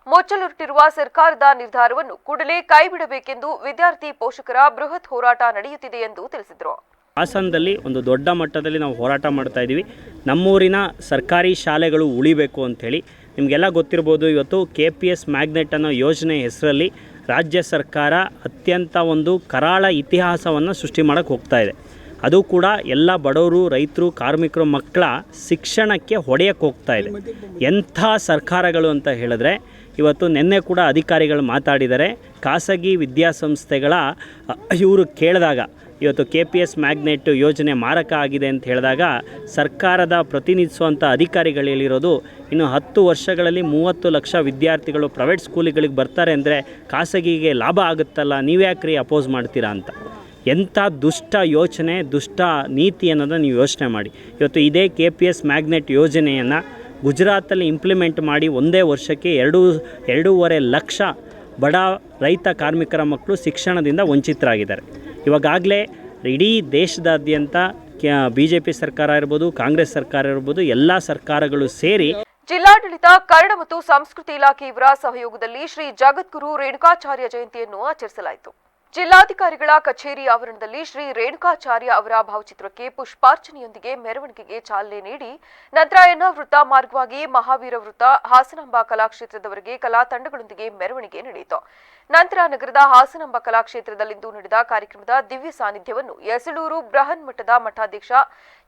ಮುಚ್ಚಲಿಟ್ಟಿರುವ ಸರ್ಕಾರದ ನಿರ್ಧಾರವನ್ನು ಕೂಡಲೇ ಕೈಬಿಡಬೇಕೆಂದು ವಿದ್ಯಾರ್ಥಿ ಪೋಷಕರ ಬೃಹತ್ ಹೋರಾಟ ನಡೆಯುತ್ತಿದೆ ಎಂದು ತಿಳಿಸಿದರು.
ಹಾಸನದಲ್ಲಿ ಒಂದು ದೊಡ್ಡ ಮಟ್ಟದಲ್ಲಿ ನಾವು ಹೋರಾಟ ಮಾಡ್ತಾ ಇದ್ದೀವಿ. ನಮ್ಮೂರಿನ ಸರ್ಕಾರಿ ಶಾಲೆಗಳು ಉಳಿಬೇಕು ಅಂಥೇಳಿ. ನಿಮಗೆಲ್ಲ ಗೊತ್ತಿರ್ಬೋದು, ಇವತ್ತು KPS ಮ್ಯಾಗ್ನೆಟ್ ಅನ್ನೋ ಯೋಜನೆ ಹೆಸರಲ್ಲಿ ರಾಜ್ಯ ಸರ್ಕಾರ ಅತ್ಯಂತ ಒಂದು ಕರಾಳ ಇತಿಹಾಸವನ್ನು ಸೃಷ್ಟಿ ಮಾಡೋಕ್ಕೆ ಹೋಗ್ತಾ ಇದೆ. ಅದು ಕೂಡ ಎಲ್ಲ ಬಡವರು, ರೈತರು, ಕಾರ್ಮಿಕರು ಮಕ್ಕಳ ಶಿಕ್ಷಣಕ್ಕೆ ಹೊಡೆಯಕ್ಕೆ ಹೋಗ್ತಾ ಇದೆ. ಎಂಥ ಸರ್ಕಾರಗಳು ಅಂತ ಹೇಳಿದ್ರೆ, ಇವತ್ತು ನಿನ್ನೆ ಕೂಡ ಅಧಿಕಾರಿಗಳು ಮಾತಾಡಿದ್ದಾರೆ. ಖಾಸಗಿ ವಿದ್ಯಾಸಂಸ್ಥೆಗಳ ಇವರು ಕೇಳಿದಾಗ ಇವತ್ತು KPS ಮ್ಯಾಗ್ನೆಟ್ ಯೋಜನೆ ಮಾರಕ ಆಗಿದೆ ಅಂತ ಹೇಳಿದಾಗ ಸರ್ಕಾರದ ಪ್ರತಿನಿಧಿಸುವಂಥ ಅಧಿಕಾರಿಗಳು ಹೇಳಿರೋದು, ಇನ್ನು 10 ವರ್ಷಗಳಲ್ಲಿ 30 ಲಕ್ಷ ವಿದ್ಯಾರ್ಥಿಗಳು ಪ್ರೈವೇಟ್ ಸ್ಕೂಲಿಗಳಿಗೆ ಬರ್ತಾರೆ ಅಂದರೆ ಖಾಸಗಿಗೆ ಲಾಭ ಆಗುತ್ತಲ್ಲ, ನೀವ್ಯಾಕ್ರಿ ಅಪೋಸ್ ಮಾಡ್ತೀರಾ ಅಂತ. ಎಂಥ ದುಷ್ಟ ಯೋಚನೆ, ದುಷ್ಟ ನೀತಿ ಅನ್ನೋದನ್ನು ನೀವು ಯೋಚನೆ ಮಾಡಿ. ಇವತ್ತು ಇದೇ KPS ಮ್ಯಾಗ್ನೆಟ್ ಯೋಜನೆಯನ್ನು ಗುಜರಾತಲ್ಲಿ ಇಂಪ್ಲಿಮೆಂಟ್ ಮಾಡಿ ಒಂದೇ ವರ್ಷಕ್ಕೆ 2.5 ಲಕ್ಷ ಬಡ ರೈತ ಕಾರ್ಮಿಕರ ಮಕ್ಕಳು ಶಿಕ್ಷಣದಿಂದ ವಂಚಿತರಾಗಿದ್ದಾರೆ. ಇವಾಗಲೇ ಇಡೀ ದೇಶದಾದ್ಯಂತ BJP ಸರ್ಕಾರ ಇರ್ಬೋದು, ಕಾಂಗ್ರೆಸ್ ಸರ್ಕಾರ ಇರ್ಬೋದು, ಎಲ್ಲ ಸರ್ಕಾರಗಳು ಸೇರಿ
ಜಿಲ್ಲಾಡಳಿತ, ಕನ್ನಡ ಮತ್ತು ಸಂಸ್ಕೃತಿ ಇಲಾಖೆ ಇವರ ಸಹಯೋಗದಲ್ಲಿ ಶ್ರೀ ಜಗದ್ಗುರು ರೇಣುಕಾಚಾರ್ಯ ಜಯಂತಿಯನ್ನು ಆಚರಿಸಲಾಯಿತು. ಜಿಲ್ಲಾಧಿಕಾರಿಗಳ ಕಚೇರಿ ಆವರಣದಲ್ಲಿ ಶ್ರೀ ರೇಣುಕಾಚಾರ್ಯ ಅವರ ಭಾವಚಿತ್ರಕ್ಕೆ ಪುಷ್ಪಾರ್ಚನೆಯೊಂದಿಗೆ ಮೆರವಣಿಗೆಗೆ ಚಾಲನೆ ನೀಡಿ ನಂತರ ವೃತ್ತ ಮಾರ್ಗವಾಗಿ ಮಹಾವೀರ ವೃತ್ತ, ಹಾಸನಾಂಬ ಕಲಾಕ್ಷೇತ್ರದವರೆಗೆ ಕಲಾ ತಂಡಗಳೊಂದಿಗೆ ಮೆರವಣಿಗೆ ನಡೆಯಿತು. ನಂತರ ನಗರದ ಹಾಸನಾಂಬ ಕಲಾಕ್ಷೇತ್ರದಲ್ಲಿಂದು ನಡೆದ ಕಾರ್ಯಕ್ರಮದ ದಿವ್ಯ ಸಾನ್ನಿಧ್ಯವನ್ನು ಯಸಳೂರು ಬೃಹನ್ ಮಠದ ಮಠಾಧ್ಯಕ್ಷ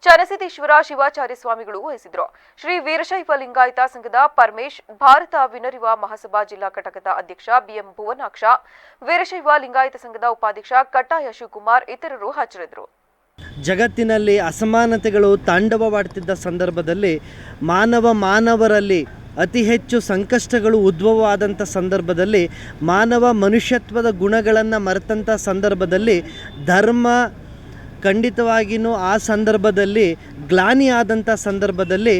ಚನ್ನಸಿದ್ದೇಶ್ವರ ಶಿವಾಚಾರ್ಯ ಸ್ವಾಮಿಗಳು ವಹಿಸಿದರು. ಶ್ರೀ ವೀರಶೈವ ಲಿಂಗಾಯತ ಸಂಘದ ಪರಮೇಶ್, ಭಾರತ ವಿನರಿವ ಮಹಾಸಭಾ ಜಿಲ್ಲಾ ಘಟಕದ ಅಧ್ಯಕ್ಷ BM ಭುವನಾಕ್ಷ, ವೀರಶೈವ ಲಿಂಗಾಯತ ಸಂಘದ ಉಪಾಧ್ಯಕ್ಷ ಕಟ್ಟಾಯ ಶಿವಕುಮಾರ್ ಇತರರು ಹಾಜರಿದ್ದರು.
ಜಗತ್ತಿನಲ್ಲಿ ಅಸಮಾನತೆಗಳು ತಾಂಡವವಾಡುತ್ತಿದ್ದ ಸಂದರ್ಭದಲ್ಲಿ ಮಾನವರಲ್ಲಿ ಅತಿ ಹೆಚ್ಚು ಸಂಕಷ್ಟಗಳು ಉದ್ಭವವಾದಂಥ ಸಂದರ್ಭದಲ್ಲಿ ಮನುಷ್ಯತ್ವದ ಗುಣಗಳನ್ನು ಮರೆತಂಥ ಸಂದರ್ಭದಲ್ಲಿ ಧರ್ಮ ಖಂಡಿತವಾಗಿಯೂ ಆ ಸಂದರ್ಭದಲ್ಲಿ ಗ್ಲಾನಿಯಾದಂಥ ಸಂದರ್ಭದಲ್ಲಿ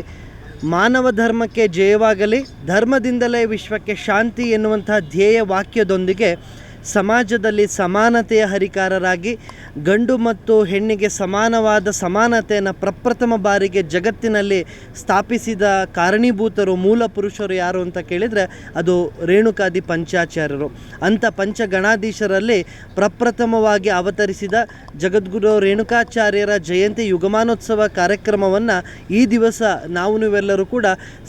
ಮಾನವ ಧರ್ಮಕ್ಕೆ ಜಯವಾಗಲಿ, ಧರ್ಮದಿಂದಲೇ ವಿಶ್ವಕ್ಕೆ ಶಾಂತಿ ಎನ್ನುವಂಥ ಧ್ಯೇಯ ವಾಕ್ಯದೊಂದಿಗೆ ಸಮಾಜದಲ್ಲಿ ಸಮಾನತೆಯ ಹರಿಕಾರರಾಗಿ ಗಂಡು ಮತ್ತು ಹೆಣ್ಣಿಗೆ ಸಮಾನವಾದ ಸಮಾನತೆಯನ್ನು ಪ್ರಪ್ರಥಮ ಬಾರಿಗೆ ಜಗತ್ತಿನಲ್ಲಿ ಸ್ಥಾಪಿಸಿದ ಕಾರಣೀಭೂತರು ಮೂಲ ಪುರುಷರು ಯಾರು ಅಂತ ಕೇಳಿದರೆ ಅದು ರೇಣುಕಾದಿ ಪಂಚಾಚಾರ್ಯರು. ಅಂಥ ಪಂಚಗಣಾಧೀಶರಲ್ಲಿ ಪ್ರಪ್ರಥಮವಾಗಿ ಅವತರಿಸಿದ ಜಗದ್ಗುರು ರೇಣುಕಾಚಾರ್ಯರ ಜಯಂತಿ ಯುಗಮಾನೋತ್ಸವ ಕಾರ್ಯಕ್ರಮವನ್ನು ಈ ದಿವಸ ನೀವೆಲ್ಲರೂ ಕೂಡ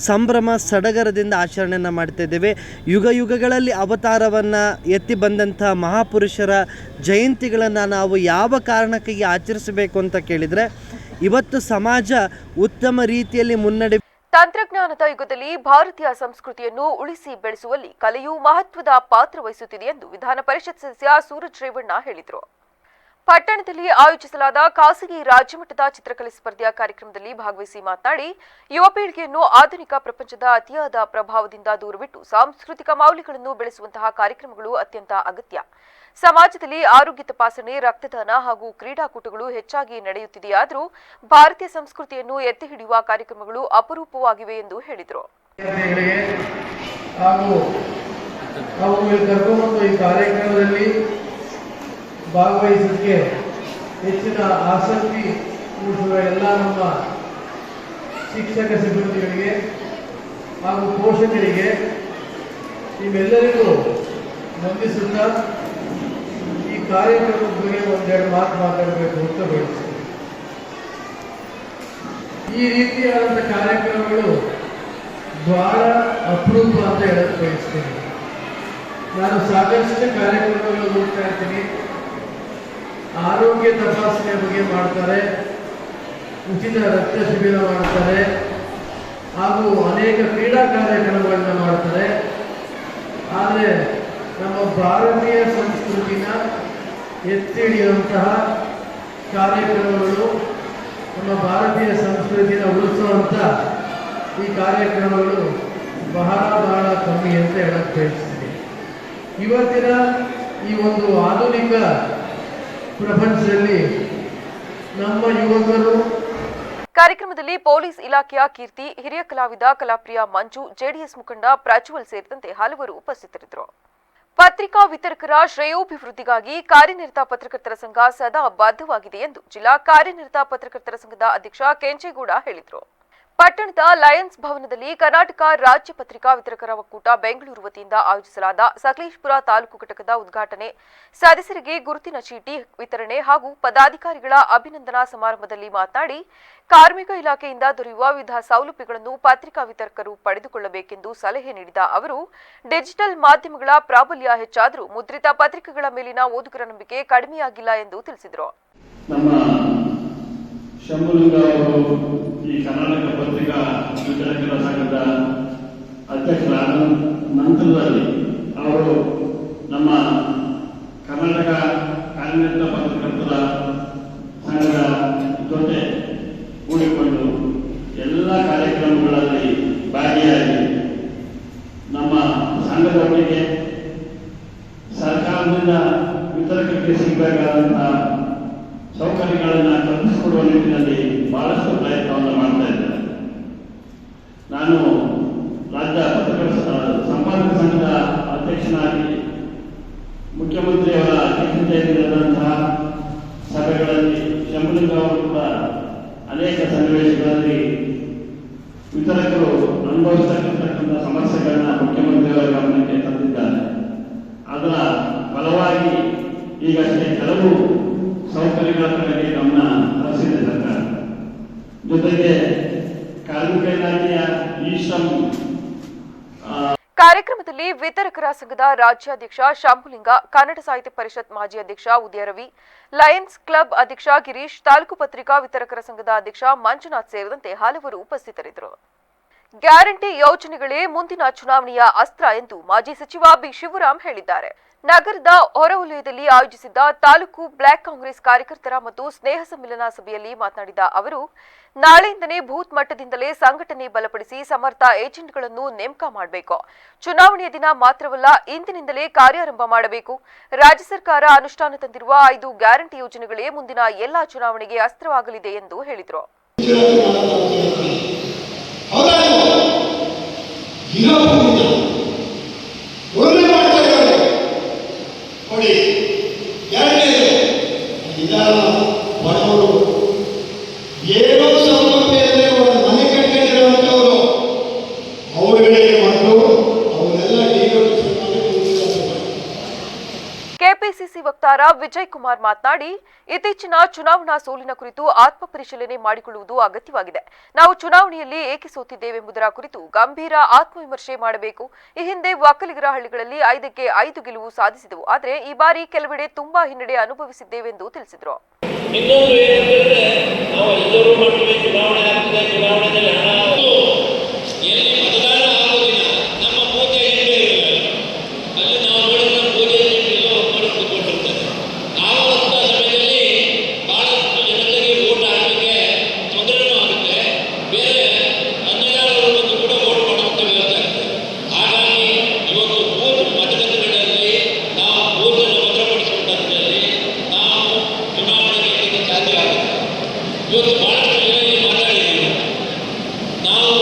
ಸಂಭ್ರಮ ಸಡಗರದಿಂದ ಆಚರಣೆಯನ್ನು ಮಾಡ್ತಾ ಇದ್ದೇವೆ. ಯುಗ ಯುಗಗಳಲ್ಲಿ ಅವತಾರವನ್ನು ಎತ್ತಿ ಬಂದಂಥ ಮಹಾಪುರುಷರ ಜಯಂತಿಗಳನ್ನು ನಾವು ಯಾವ ಕಾರಣಕ್ಕಾಗಿ ಆಚರಿಸಬೇಕು ಅಂತ ಕೇಳಿದರೆ, ಇವತ್ತು ಸಮಾಜ ಉತ್ತಮ ರೀತಿಯಲ್ಲಿ ಮುನ್ನಡೆ
ತಂತ್ರಜ್ಞಾನದ ಯುಗದಲ್ಲಿ ಭಾರತೀಯ ಸಂಸ್ಕೃತಿಯನ್ನು ಉಳಿಸಿ ಬೆಳೆಸುವಲ್ಲಿ ಕಲೆಯು ಮಹತ್ವದ ಪಾತ್ರ ವಹಿಸುತ್ತಿದೆ ಎಂದು ವಿಧಾನ ಪರಿಷತ್ ಸದಸ್ಯ ಸೂರಜ್ ರೇವಣ್ಣ ಹೇಳಿದರು. ಪಟ್ಟಣದಲ್ಲಿ ಆಯೋಜಿಸಲಾದ ಖಾಸಗಿ ರಾಜ್ಯಮಟ್ಟದ ಚಿತ್ರಕಲೆ ಸ್ಪರ್ಧೆಯ ಕಾರ್ಯಕ್ರಮದಲ್ಲಿ ಭಾಗವಹಿಸಿ ಮಾತನಾಡಿ, ಯುವ ಪೀಳಿಗೆಯನ್ನು ಆಧುನಿಕ ಪ್ರಪಂಚದ ಅತಿಯಾದ ಪ್ರಭಾವದಿಂದ ದೂರವಿಟ್ಟು ಸಾಂಸ್ಕೃತಿಕ ಮೌಲ್ಯಗಳನ್ನು ಬೆಳೆಸುವಂತಹ ಕಾರ್ಯಕ್ರಮಗಳು ಅತ್ಯಂತ ಅಗತ್ಯ. ಸಮಾಜದಲ್ಲಿ ಆರೋಗ್ಯ ತಪಾಸಣೆ, ರಕ್ತದಾನ ಹಾಗೂ ಕ್ರೀಡಾಕೂಟಗಳು ಹೆಚ್ಚಾಗಿ ನಡೆಯುತ್ತಿದೆಯಾದರೂ ಭಾರತೀಯ ಸಂಸ್ಕೃತಿಯನ್ನು ಎತ್ತಿ ಹಿಡಿಯುವ ಕಾರ್ಯಕ್ರಮಗಳು ಅಪರೂಪವಾಗಿವೆ ಎಂದು ಹೇಳಿದರು.
ಭಾಗವಹಿಸಲಿಕ್ಕೆ ಹೆಚ್ಚಿನ ಆಸಕ್ತಿ ಮೂಡಿಸುವ ಎಲ್ಲ ನಮ್ಮ ಶಿಕ್ಷಕ ಸಿಬ್ಬಂದಿಗಳಿಗೆ ಹಾಗೂ ಪೋಷಕರಿಗೆ ನಿಮ್ಮೆಲ್ಲರಿಗೂ ವಂದಿಸುತ್ತಾ ಈ ಕಾರ್ಯಕ್ರಮದ ಬಗ್ಗೆ ಒಂದೆರಡು ಮಾತು ಮಾತಾಡಬೇಕು ಅಂತ ಬಯಸ್ತೀನಿ. ಈ ರೀತಿಯಾದಂಥ ಕಾರ್ಯಕ್ರಮಗಳು ಬಹಳ ಅಪರೂಪ ಅಂತ ಹೇಳಕ್ಕೆ ಬಯಸ್ತೀನಿ. ನಾನು ಸಾಕಷ್ಟು ಕಾರ್ಯಕ್ರಮಗಳು ನೋಡ್ತಾ ಇರ್ತೀನಿ. ಆರೋಗ್ಯ ತಪಾಸಣೆ ಬಗ್ಗೆ ಮಾಡ್ತಾರೆ, ಉಚಿತ ರಕ್ತ ಶಿಬಿರ ಮಾಡ್ತಾರೆ, ಹಾಗೂ ಅನೇಕ ಕ್ರೀಡಾ ಕಾರ್ಯಕ್ರಮಗಳನ್ನ ಮಾಡ್ತಾರೆ. ಆದರೆ ನಮ್ಮ ಭಾರತೀಯ ಸಂಸ್ಕೃತಿನ ಎತ್ತಿ ಹಿಡಿಯುವಂತಹ ಕಾರ್ಯಕ್ರಮಗಳು, ನಮ್ಮ ಭಾರತೀಯ ಸಂಸ್ಕೃತಿನ ಉಳಿಸುವಂಥ ಈ ಕಾರ್ಯಕ್ರಮಗಳು ಬಹಳ ಕಮ್ಮಿ ಅಂತ ಹೇಳಕ್ಕೆ ಬಯಸ್ತೀನಿ. ಇವತ್ತಿನ ಈ ಒಂದು ಆಧುನಿಕ ಪ್ರಪಂಚದಲ್ಲಿ ನಮ್ಮ ಯುವಕರು.
ಕಾರ್ಯಕ್ರಮದಲ್ಲಿ ಪೊಲೀಸ್ ಇಲಾಖೆಯ ಕೀರ್ತಿ, ಹಿರಿಯ ಕಲಾವಿದ ಕಲಾಪ್ರಿಯ ಮಂಜು, ಜೆಡಿಎಸ್ ಮುಖಂಡ ಪ್ರಜ್ವಲ್ ಸೇರಿದಂತೆ ಹಲವರು ಉಪಸ್ಥಿತರಿದ್ದರು. ಪತ್ರಿಕಾ ವಿತರಕರ ಶ್ರೇಯೋಭಿವೃದ್ಧಿಗಾಗಿ ಕಾರ್ಯನಿರತ ಪತ್ರಕರ್ತರ ಸಂಘ ಸದಾ ಬದ್ಧವಾಗಿದೆ ಎಂದು ಜಿಲ್ಲಾ ಕಾರ್ಯನಿರತ ಪತ್ರಕರ್ತರ ಸಂಘದ ಅಧ್ಯಕ್ಷ ಕೆಂಚೇಗೌಡ ಹೇಳಿದರು. ಪಟ್ಟಣದ ಲಯನ್ಸ್ ಭವನದಲ್ಲಿ ಕರ್ನಾಟಕ ರಾಜ್ಯ ಪತ್ರಿಕಾ ವಿತರಕರ ಒಕ್ಕೂಟ ಬೆಂಗಳೂರು ವತಿಯಿಂದ ಆಯೋಜಿಸಲಾದ ಸಕಲೇಶಪುರ ತಾಲೂಕು ಘಟಕದ ಉದ್ಘಾಟನೆ, ಸದಸ್ಯರಿಗೆ ಗುರುತಿನ ಚೀಟಿ ವಿತರಣೆ ಹಾಗೂ ಪದಾಧಿಕಾರಿಗಳ ಅಭಿನಂದನಾ ಸಮಾರಂಭದಲ್ಲಿ ಮಾತನಾಡಿ, ಕಾರ್ಮಿಕ ಇಲಾಖೆಯಿಂದ ದೊರೆಯುವ ವಿವಿಧ ಸೌಲಭ್ಯಗಳನ್ನು ಪತ್ರಿಕಾ ವಿತರಕರು ಪಡೆದುಕೊಳ್ಳಬೇಕೆಂದು ಸಲಹೆ ನೀಡಿದ ಅವರು, ಡಿಜಿಟಲ್ ಮಾಧ್ಯಮಗಳ ಪ್ರಾಬಲ್ಯ ಹೆಚ್ಚಾದರೂ ಮುದ್ರಿತ ಪತ್ರಿಕೆಗಳ ಮೇಲಿನ ಓದುಗರ ನಂಬಿಕೆ ಕಡಿಮೆಯಾಗಿಲ್ಲ ಎಂದು ತಿಳಿಸಿದರು.
ಶಂಭುಲಿಂಗ ಅವರು ಈ ಕರ್ನಾಟಕ ಪತ್ರಿಕಾ ವಿತರಕರ ಸಂಘದ ಅಧ್ಯಕ್ಷರಾದ ನಂತರದಲ್ಲಿ ಅವರು ನಮ್ಮ ಕರ್ನಾಟಕ ಕಾರ್ಯನಿರತ ಪತ್ರಕರ್ತರ ಸಂಘದ ಜೊತೆ ಕೂಡಿಕೊಂಡು ಎಲ್ಲ ಕಾರ್ಯಕ್ರಮಗಳಲ್ಲಿ ಭಾಗಿಯಾಗಿ ನಮ್ಮ ಸಂಘದೊಟ್ಟಿಗೆ ಸರ್ಕಾರದಿಂದ ವಿತರಕರಿಗೆ ಸಿಗಬೇಕಾದಂತಹ ಸೌಕರ್ಯಗಳನ್ನು ಕಲ್ಪಿಸಿಕೊಡುವ ನಿಟ್ಟಿನಲ್ಲಿ ಬಹಳಷ್ಟು ಪ್ರಯತ್ನವನ್ನು ಮಾಡ್ತಾ ಇದ್ದಾರೆ. ನಾನು ರಾಜ್ಯ ಪತ್ರಕರ್ತರ ಸಂಪಾದಕ ಸಂಘದ ಅಧ್ಯಕ್ಷನಾಗಿ ಮುಖ್ಯಮಂತ್ರಿಯವರ ಅಧ್ಯಕ್ಷತೆಯಲ್ಲಿ ನಡೆದಂತಹ ಸಭೆಗಳಲ್ಲಿ ಶಂಭುಲಿಂಗ ಅವರು ಕೂಡ ಅನೇಕ ಸನ್ನಿವೇಶಗಳಲ್ಲಿ ವಿತರಕರು ಅನುಭವಿಸತಕ್ಕಂಥ ಸಮಸ್ಯೆಗಳನ್ನ ಮುಖ್ಯಮಂತ್ರಿಯವರ ಗಮನಕ್ಕೆ ತಂದಿದ್ದಾರೆ. ಅದರ ಫಲವಾಗಿ ಈಗಷ್ಟೇ ಕೆಲವು ಸೌಕರ್ಯಗಳ ಕಡೆಗೆ ಗಮನ ಹರಿಸಿದೆ ಸರ್ಕಾರ. ಜೊತೆಗೆ ಕಾರ್ಮಿಕ ಇಲಾಖೆಯ ಈ-ಶ್ರಮ್
ಕಾರ್ಯಕ್ರಮದಲ್ಲಿ ವಿತರಕರ ಸಂಘದ ರಾಜ್ಯಾಧ್ಯಕ್ಷ ಶಂಭುಲಿಂಗ, ಕನ್ನಡ ಸಾಹಿತ್ಯ ಪರಿಷತ್ ಮಾಜಿ ಅಧ್ಯಕ್ಷ ಉದಯರವಿ, ಲಯನ್ಸ್ ಕ್ಲಬ್ ಅಧ್ಯಕ್ಷ ಗಿರೀಶ್, ತಾಲೂಕು ಪತ್ರಿಕಾ ವಿತರಕರ ಸಂಘದ ಅಧ್ಯಕ್ಷ ಮಂಜುನಾಥ್ ಸೇರಿದಂತೆ ಹಲವರು ಉಪಸ್ಥಿತರಿದ್ದರು. ಗ್ಯಾರಂಟಿ ಯೋಜನೆಗಳೇ ಮುಂದಿನ ಚುನಾವಣೆಯ ಅಸ್ತ್ರ ಎಂದು ಮಾಜಿ ಸಚಿವ ಬಿ ಶಿವರಾಮ್ ಹೇಳಿದ್ದಾರೆ. ನಗರದ ಹೊರವಲಯದಲ್ಲಿ ಆಯೋಜಿಸಿದ್ದ ತಾಲೂಕು ಬ್ಲಾಕ್ ಕಾಂಗ್ರೆಸ್ ಕಾರ್ಯಕರ್ತರ ಮತ್ತು ಸ್ನೇಹ ಸಮ್ಮಿಲನ ಸಭೆಯಲ್ಲಿ ಮಾತನಾಡಿದ ಅವರು, ನಾಳೆಯಿಂದಲೇ ಬೂತ್ ಮಟ್ಟದಿಂದಲೇ ಸಂಘಟನೆ ಬಲಪಡಿಸಿ ಸಮರ್ಥ ಏಜೆಂಟ್ಗಳನ್ನು ನೇಮಕ ಮಾಡಬೇಕು. ಚುನಾವಣೆಯ ದಿನ ಮಾತ್ರವಲ್ಲ, ಇಂದಿನಿಂದಲೇ ಕಾರ್ಯಾರಂಭ ಮಾಡಬೇಕು. ರಾಜ್ಯ ಸರ್ಕಾರ ಅನುಷ್ಠಾನ ತಂದಿರುವ 5 ಗ್ಯಾರಂಟಿ ಯೋಜನೆಗಳೇ ಮುಂದಿನ ಎಲ್ಲಾ ಚುನಾವಣೆಗೆ ಅಸ್ತ್ರವಾಗಲಿದೆ ಎಂದು ಹೇಳಿದರು.
ವಿಚಾರ ಬಡವರು ಏನೋ ಸೌಲಭ್ಯದಲ್ಲಿ ಅವರ ಮನೆ ಕಟ್ಟಿರುವಂಥವರು ಅವರುಗಳಿಗೆ ಮತ್ತು ಅವರೆಲ್ಲ
ಕೆಪಿಸಿಸಿ ವಕ್ತಾರ ವಿಜಯ್ ಕುಮಾರ್ ಮಾತನಾಡಿ, ಇತ್ತೀಚಿನ ಚುನಾವಣಾ ಸೋಲಿನ ಕುರಿತು ಆತ್ಮ ಪರಿಶೀಲನೆ ಮಾಡಿಕೊಳ್ಳುವುದು ಅಗತ್ಯವಾಗಿದೆ. ನಾವು ಚುನಾವಣೆಯಲ್ಲಿ ಏಕೆ ಸೋತಿದ್ದೇವೆಂಬುದರ ಕುರಿತು ಗಂಭೀರ ಆತ್ಮವಿಮರ್ಶೆ ಮಾಡಬೇಕು. ಈ ಹಿಂದೆ ಒಕ್ಕಲಿಗರ ಹಳ್ಳಿಗಳಲ್ಲಿ 5ಕ್ಕೆ 5 ಗೆಲುವು ಸಾಧಿಸಿದೆವು. ಆದರೆ ಈ ಬಾರಿ ಕೆಲವೆಡೆ ತುಂಬಾ ಹಿನ್ನಡೆ ಅನುಭವಿಸಿದ್ದೇವೆಂದು ತಿಳಿಸಿದರು.
ಇನ್ನೊಂದು ಏನಂತಂದ್ರೆ ನಾವು ಎಲ್ಲರೂ ಮಾಡ್ತೀವಿ, ಚುನಾವಣೆ ಆಗ್ತದೆ, ಚುನಾವಣೆಯಲ್ಲಿ ಹಣ ಎಲ್ಲಿ ಮತದಾನ ಆಗೋದಿಲ್ಲ, ನಮ್ಮ ಪೂಜೆ ಹಿಂದೆ ಇರಲಿಲ್ಲ. ಅಲ್ಲಿ ನಾವು ನೋಡಿದ ಪೂಜೆ ಎಲ್ಲೋ ಮಾಡಿಸಿಕೊಂಡಿರ್ತಾರೆ. ನಾವು ಅಂತ ಸಮಯದಲ್ಲಿ ಬಹಳಷ್ಟು ಜನತೆಗೆ ವೋಟ್ ಹಾಕಲಿಕ್ಕೆ ತೊಂದರೆನೂ ಆಗುತ್ತೆ. ಬೇರೆ ಅನ್ಯಜಾಲವರು ಬಂದು ಕೂಡ ವೋಟ್ ಮಾಡುವಂಥ ವ್ಯವಸ್ಥೆ ಆಗ್ತದೆ. ಹಾಗಾಗಿ ಇವತ್ತು ಬೂತ್ ಮತಗಟ್ಟೆಗಳಲ್ಲಿ ನಾವು ಬೂತನ್ನು ಭದ್ರಪಡಿಸಿಕೊಂಡಲ್ಲಿ ನಾವು ಚುನಾವಣೆ ಗೆಲ್ಲಲಿಕ್ಕೆ ಸಾಧ್ಯ ಆಗುತ್ತೆ. ಇವತ್ತು ಬಹಳಷ್ಟು ಜನ ಏನು ಮಾತಾಡಿದ್ದೀವಿ, ನಾವು